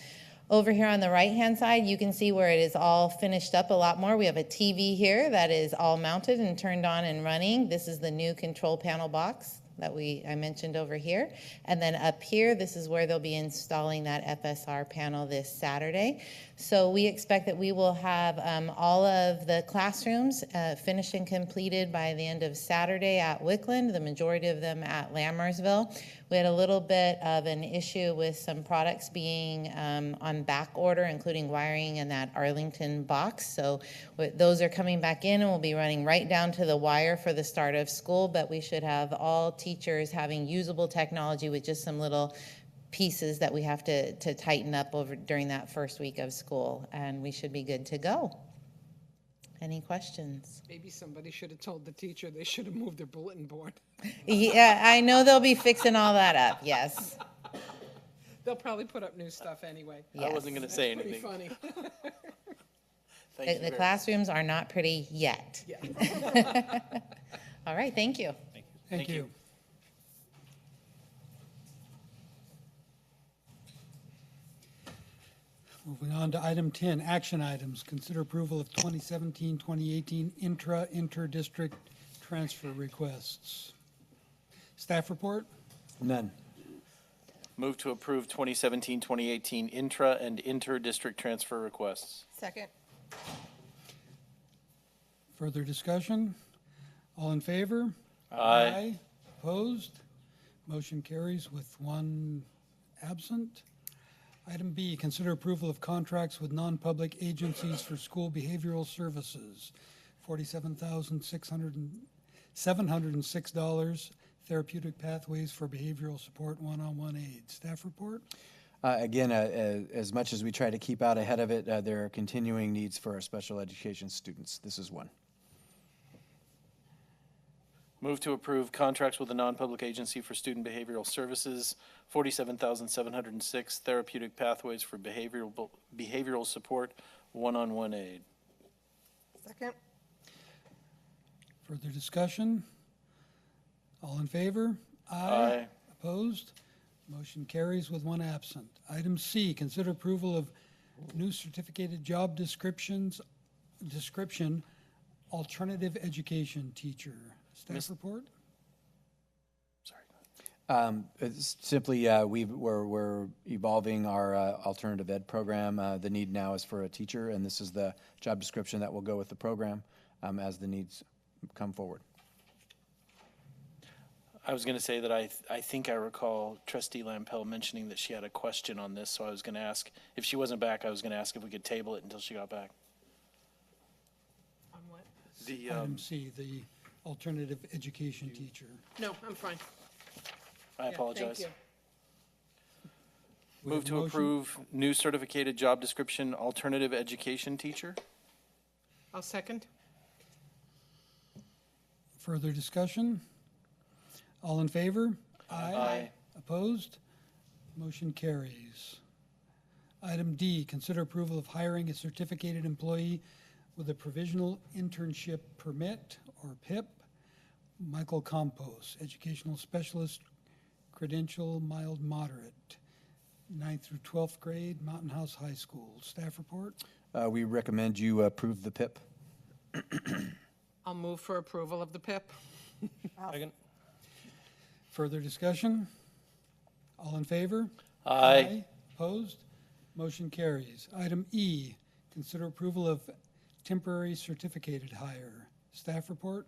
Over here on the right-hand side, you can see where it is all finished up a lot more. We have a TV here that is all mounted and turned on and running. This is the new control panel box that I mentioned over here. And then up here, this is where they'll be installing that FSR panel this Saturday. So we expect that we will have all of the classrooms finished and completed by the end of Saturday at Wickland, the majority of them at Lammersville. We had a little bit of an issue with some products being on back order, including wiring and that Arlington box. So those are coming back in and will be running right down to the wire for the start of school, but we should have all teachers having usable technology with just some little pieces that we have to tighten up during that first week of school, and we should be good to go. Any questions? Maybe somebody should have told the teacher they should have moved their bulletin board. Yeah, I know they'll be fixing all that up, yes. They'll probably put up new stuff anyway. Yes. I wasn't going to say That's anything. pretty funny. Thank you The very classrooms are not pretty yet. Yeah. All right, thank you. Thank you. Moving on to item 10, action items. Consider approval of 2017-2018 inter-district transfer requests. Staff report? None. Move to approve 2017-2018 intra and inter-district transfer requests. Second. Further discussion? All in favor? Aye. Opposed? Motion carries with 1 absent. Item B, consider approval of contracts with non-public agencies for school behavioral services, $47,706. Therapeutic Pathways for Behavioral Support One-on-One Aid. Staff report? Again, as much as we try to keep out ahead of it, there are continuing needs for our special education students. This is one. Move to approve contracts with a non-public agency for student behavioral services, $47,706, therapeutic pathways for behavioral support, one-on-one aid. Second. Further discussion? All in favor? Aye. Opposed? Motion carries with one absent. Item C, consider approval of new certificated job description, alternative education teacher. Staff report? It's simply, we're evolving our alternative ed program. The need now is for a teacher, and this is the job description that will go with the program as the needs come forward. I was going to say that I think I recall Trustee Lampel mentioning that she had a question on this, so I was going to ask, if she wasn't back, I was going to ask if we could table it until she got back. On what? The, Item C, the alternative education teacher. No, I'm fine. I apologize. Thank you. Move to approve new certificated job description, alternative education teacher. I'll second. Further discussion? All in favor? Aye. Opposed? Motion carries. Item D, consider approval of hiring a certificated employee with a provisional internship permit, or PIP, Michael Campos, educational specialist, credential mild moderate, 9th through 12th grade, Mountain House High School. Staff report? We recommend you approve the PIP. I'll move for approval of the PIP. Second. Further discussion? All in favor? Aye. Opposed? Motion carries. Item E, consider approval of temporary certificated hire. Staff report?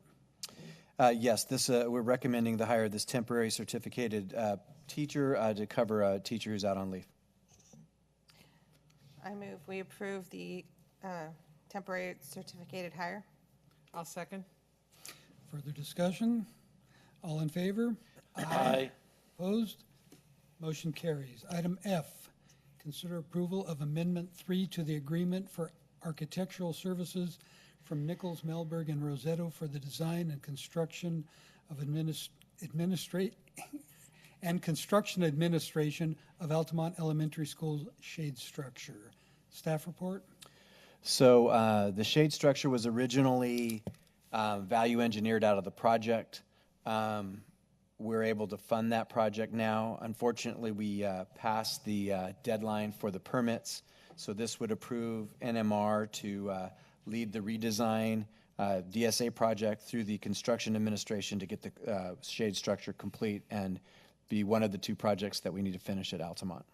Yes, we're recommending the hire of this temporary certificated teacher to cover a teacher who's out on leave. I move we approve the temporary certificated hire. I'll second. Further discussion? All in favor? Aye. Opposed? Motion carries. Item F, consider approval of Amendment 3 to the agreement for architectural services from Nichols, Melberg, and Rosetto for the design and construction of construction administration of Altamont Elementary School shade structure. Staff report? So the shade structure was originally value engineered out of the project. We're able to fund that project now. Unfortunately, we passed the deadline for the permits, so this would approve NMR to lead the redesign DSA project through the construction administration to get the shade structure complete and be one of the two projects that we need to finish at Altamont.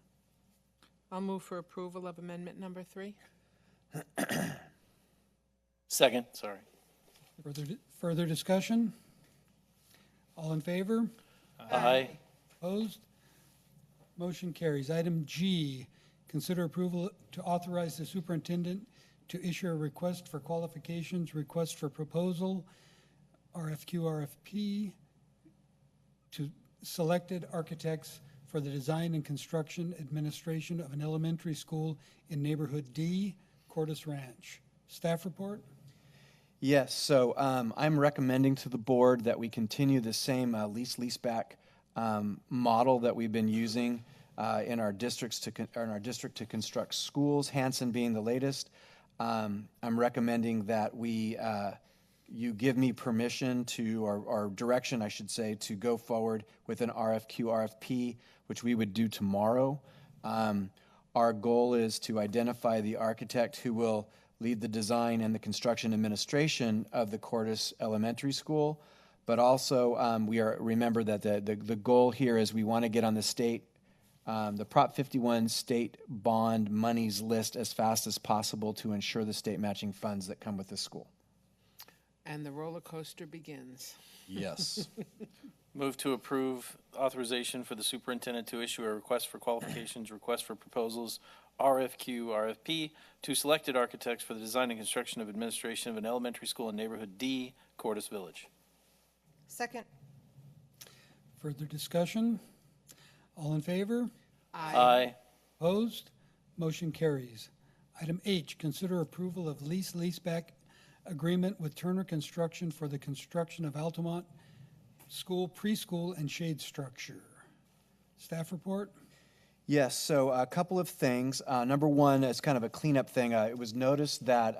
I'll move for approval of amendment number 3. Second, sorry. Further discussion? All in favor? Aye. Opposed? Motion carries. Item G, consider approval to authorize the superintendent to issue a request for qualifications, request for proposal, RFQ, RFP, to selected architects for the design and construction administration of an elementary school in Neighborhood D, Cordes Ranch. Staff report? Yes, so I'm recommending to the board that we continue the same lease-back model that we've been using in our district to construct schools, Hanson being the latest. I'm recommending that you give me permission to, or direction, I should say, to go forward with an RFQ, RFP, which we would do tomorrow. Our goal is to identify the architect who will lead the design and the construction administration of the Cordes Elementary School, but also remember that the goal here is we want to get on the state, the Prop 51 state bond monies list as fast as possible to ensure the state matching funds that come with the school. And the roller coaster begins. Yes. Move to approve authorization for the superintendent to issue a request for qualifications, request for proposals, RFQ, RFP, to selected architects for the design and construction of administration of an elementary school in Neighborhood D, Cordes Village. Second. further discussion? All in favor? Aye. Opposed? Motion carries. Item H, consider approval of leaseback agreement with Turner Construction for the construction of Altamont School preschool and shade structure. Staff report? Yes, so a couple of things. Number one, as kind of a cleanup thing, it was noticed that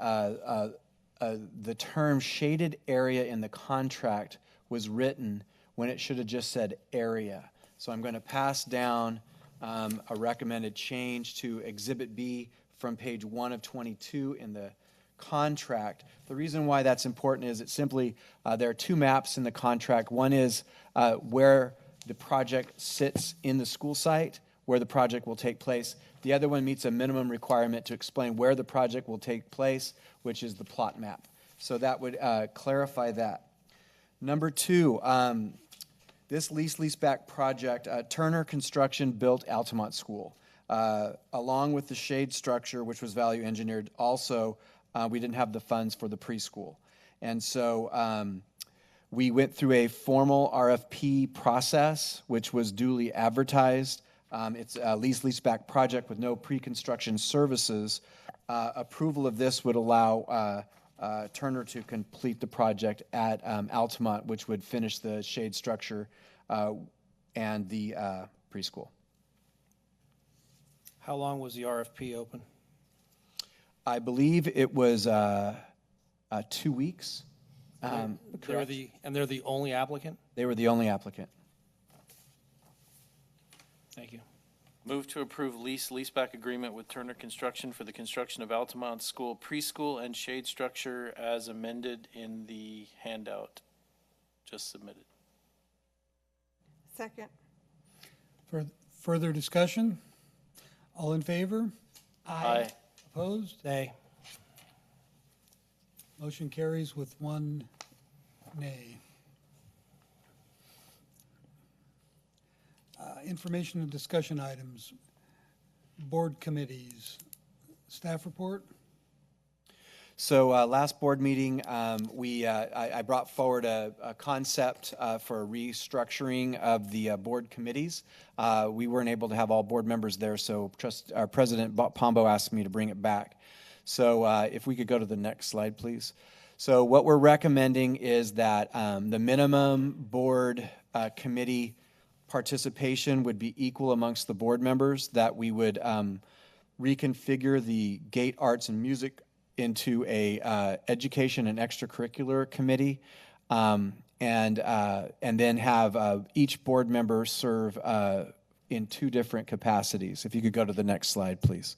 the term shaded area in the contract was written when it should have just said area. So I'm going to pass down a recommended change to Exhibit B from page 1 of 22 in the contract. The reason why that's important is it simply, there are two maps in the contract. One is where the project sits in the school site, where the project will take place. The other one meets a minimum requirement to explain where the project will take place, which is the plot map. So that would clarify that. Number two, this leaseback project, Turner Construction built Altamont School. Along with the shade structure, which was value engineered, also we didn't have the funds for the preschool. And so we went through a formal RFP process, which was duly advertised. It's a leaseback project with no pre-construction services. Approval of this would allow Turner to complete the project at Altamont, which would finish the shade structure and the preschool. How long was the RFP open? I believe it was 2 weeks. They're the only applicant? They were the only applicant. Thank you. Move to approve leaseback agreement with Turner Construction for the construction of Altamont School preschool and shade structure as amended in the handout just submitted. Second. Further discussion? All in favor? Aye. Opposed? Nay. Motion carries with one nay. Information and discussion items, board committees, staff report. So last board meeting, I brought forward a concept for restructuring of the board committees. We weren't able to have all board members there, so our President Pombo asked me to bring it back. So if we could go to the next slide, please. So what we're recommending is that the minimum board committee participation would be equal amongst the board members, that we would reconfigure the Gate Arts and Music into a education and extracurricular committee, and then have each board member serve in two different capacities. If you could go to the next slide, please.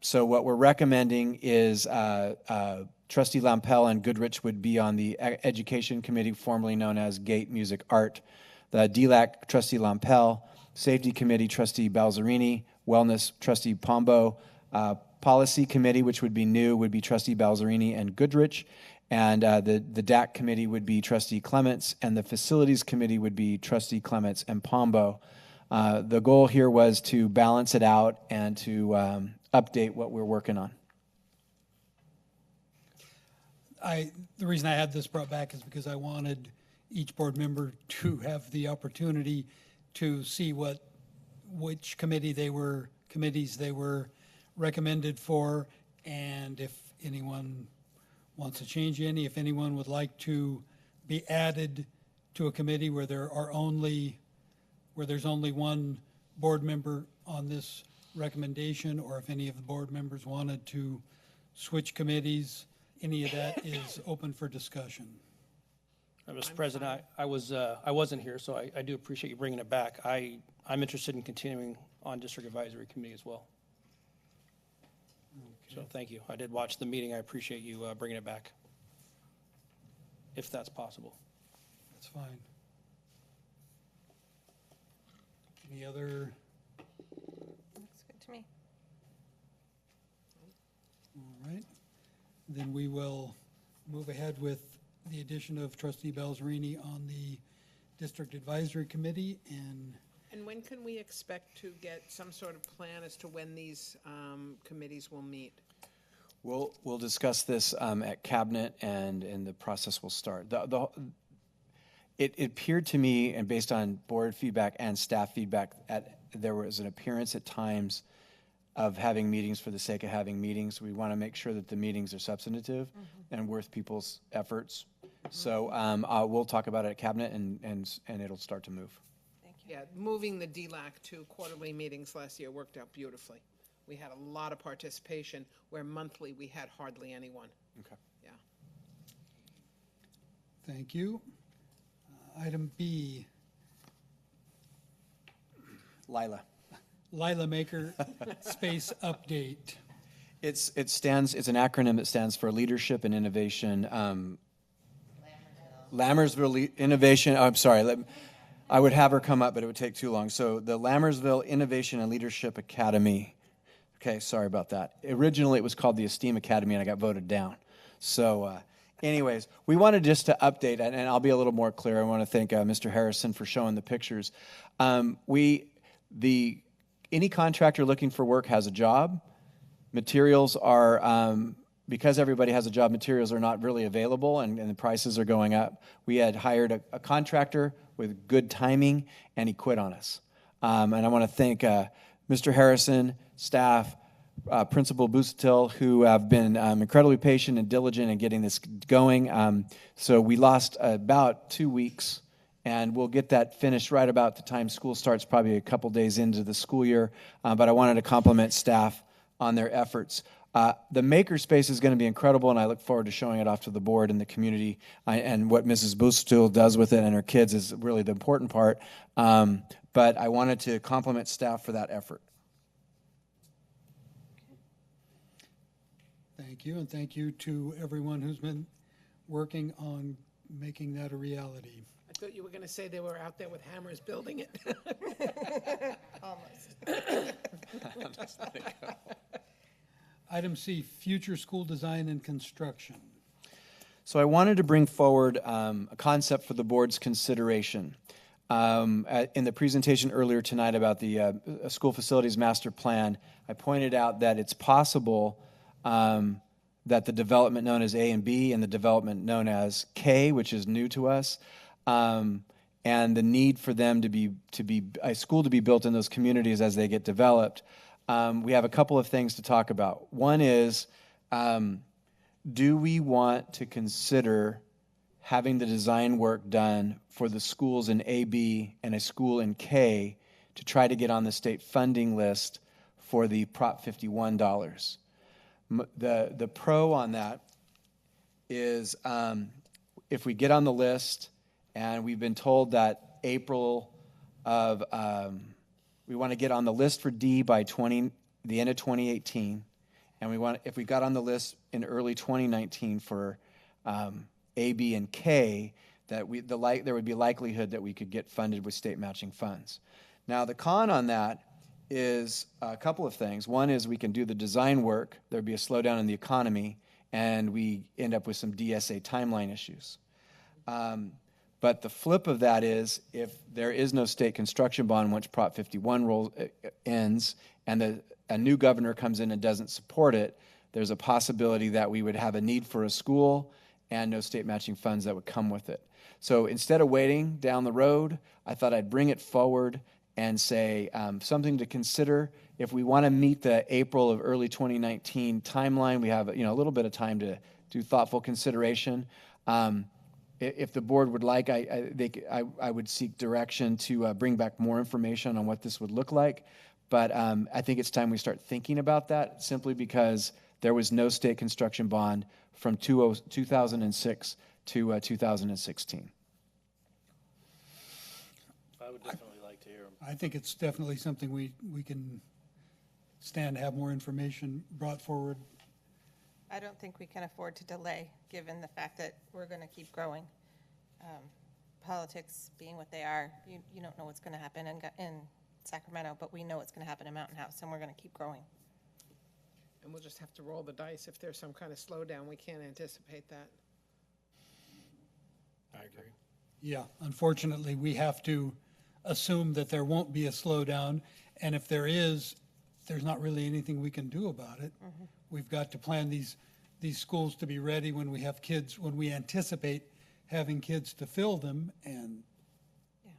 So what we're recommending is Trustee Lampel and Goodrich would be on the Education Committee, formerly known as Gate Music Art. The DLAC, Trustee Lampel. Safety Committee, Trustee Balzerini. Wellness, Trustee Pombo. Policy Committee, which would be new, would be Trustee Balzerini and Goodrich. And the DAC Committee would be Trustee Clements. And the Facilities Committee would be Trustee Clements and Pombo. The goal here was to balance it out and to update what we're working on. The reason I had this brought back is because I wanted each board member to have the opportunity to see which committees they were recommended for, and if anyone wants to change any, if anyone would like to be added to a committee where there's only one board member on this recommendation, or if any of the board members wanted to switch committees, any of that is open for discussion. Mr. President, I wasn't here, so I do appreciate you bringing it back. I'm interested in continuing on District Advisory Committee as well. Okay. So thank you. I did watch the meeting. I appreciate you bringing it back, if that's possible. That's fine. Any other? Looks good to me. All right. Then we will move ahead with the addition of Trustee Balzerini on the District Advisory Committee. And when can we expect to get some sort of plan as to when these committees will meet? We'll discuss this at Cabinet, and the process will start. It appeared to me, and based on board feedback and staff feedback, there was an appearance at times of having meetings for the sake of having meetings. We want to make sure that the meetings are substantive and worth people's efforts. So we'll talk about it at cabinet, and it'll start to move. Yeah, moving the DLAC to quarterly meetings last year worked out beautifully. We had a lot of participation, where monthly we had hardly anyone. Okay. Yeah. Thank you. Item B, Lila. Lila Maker Space Update. It's an acronym that stands for Leadership and Innovation. Lammersville Innovation, I'm sorry, I would have her come up, but it would take too long. So the Lammersville Innovation and Leadership Academy. Okay, sorry about that. Originally, it was called the Esteem Academy, and I got voted down. So anyways, we wanted just to update, and I'll be a little more clear. I want to thank Mr. Harrison for showing the pictures. Any contractor looking for work has a job. Materials are, because everybody has a job, materials are not really available, and the prices are going up. We had hired a contractor with good timing, and he quit on us. And I want to thank Mr. Harrison, staff, Principal Busatil, who have been incredibly patient and diligent in getting this going. So we lost about 2 weeks, and we'll get that finished right about the time school starts, probably a couple days into the school year. But I wanted to compliment staff on their efforts. The makerspace is going to be incredible, and I look forward to showing it off to the board and the community. And what Mrs. Busatil does with it and her kids is really the important part. But I wanted to compliment staff for that effort. Thank you, and thank you to everyone who's been working on making that a reality. I thought you were going to say they were out there with hammers building it. Almost. Item C, future school design and construction. So I wanted to bring forward a concept for the board's consideration. In the presentation earlier tonight about the school facilities master plan, I pointed out that it's possible that the development known as A and B and the development known as K, which is new to us, and the need for them to be a school to be built in those communities as they get developed. We have a couple of things to talk about. One is, do we want to consider having the design work done for the schools in AB and a school in K to try to get on the state funding list for the Prop 51 dollars? The pro on that is if we get on the list, and we've been told that April of, we want to get on the list for D by the end of 2018, and if we got on the list in early 2019 for A, B, and K, that there would be likelihood that we could get funded with state matching funds. Now, the con on that is a couple of things. One is we can do the design work, there'd be a slowdown in the economy, and we end up with some DSA timeline issues. But the flip of that is if there is no state construction bond once Prop 51 ends and a new governor comes in and doesn't support it, there's a possibility that we would have a need for a school and no state matching funds that would come with it. So instead of waiting down the road, I thought I'd bring it forward and say something to consider. If we want to meet the April of early 2019 timeline, we have a little bit of time to do thoughtful consideration. If the board would like, I would seek direction to bring back more information on what this would look like. But I think it's time we start thinking about that, simply because there was no state construction bond from 2006 to 2016. I would definitely like to hear them. I think it's definitely something we can stand to have more information brought forward. I don't think we can afford to delay, given the fact that we're going to keep growing. Politics being what they are, you don't know what's going to happen in Sacramento, but we know what's going to happen in Mountain House, and we're going to keep growing. And we'll just have to roll the dice. If there's some kind of slowdown, we can't anticipate that. I agree. Yeah, unfortunately, we have to assume that there won't be a slowdown, and if there is, there's not really anything we can do about it. We've got to plan these schools to be ready when we have kids, when we anticipate having kids to fill them, and Yeah,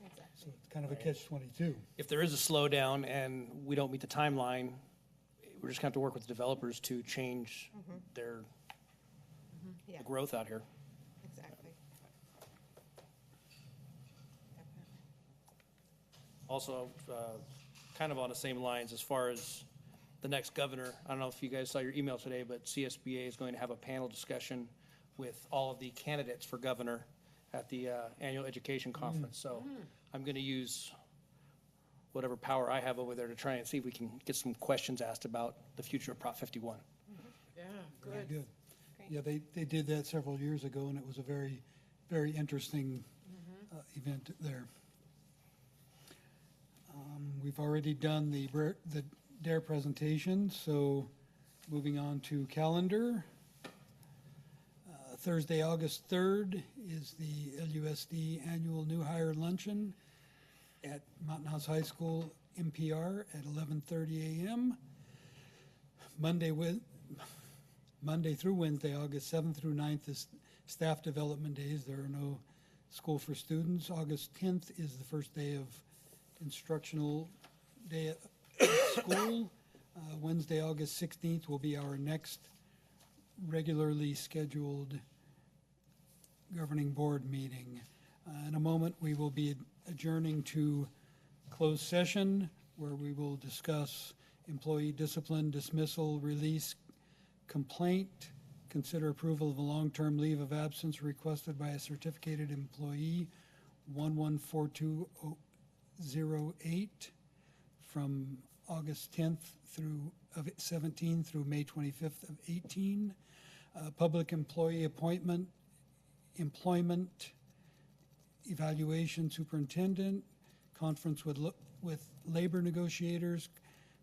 exactly. so it's kind of a catch-22. If there is a slowdown and we don't meet the timeline, we're just going to have to work with the developers to change their Yeah, growth out here. exactly. Also, kind of on the same lines, as far as the next governor, I don't know if you guys saw your email today, but CSBA is going to have a panel discussion with all of the candidates for governor at the annual education conference. So I'm going to use whatever power I have over there to try and see if we can get some questions asked about the future of Prop 51. Yeah, Very good. good. Yeah, they did that several years ago, and it was a very, very interesting event there. We've already done the DARE presentation, so moving on to calendar. Thursday, August 3rd is the LUSD Annual New Hire Luncheon at Mountain House High School, MPR, at 11:30 a.m. Monday through Wednesday, August 7th through 9th is staff development days. There are no school for students. August 10th is the first day of instructional day at school. Wednesday, August 16th will be our next regularly scheduled governing board meeting. In a moment, we will be adjourning to closed session where we will discuss employee discipline, dismissal, release, complaint, consider approval of a long-term leave of absence requested by a certificated employee, 114208, from August 10th of 17 through May 25th of 18. Public employee appointment, employment, evaluation superintendent, conference with labor negotiators,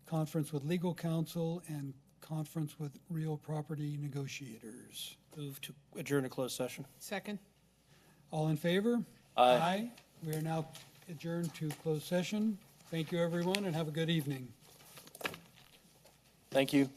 conference with legal counsel, and conference with real property negotiators. Move to adjourn to closed session. Second? All in favor? Aye. We are now adjourned to closed session. Thank you, everyone, and have a good evening. Thank you.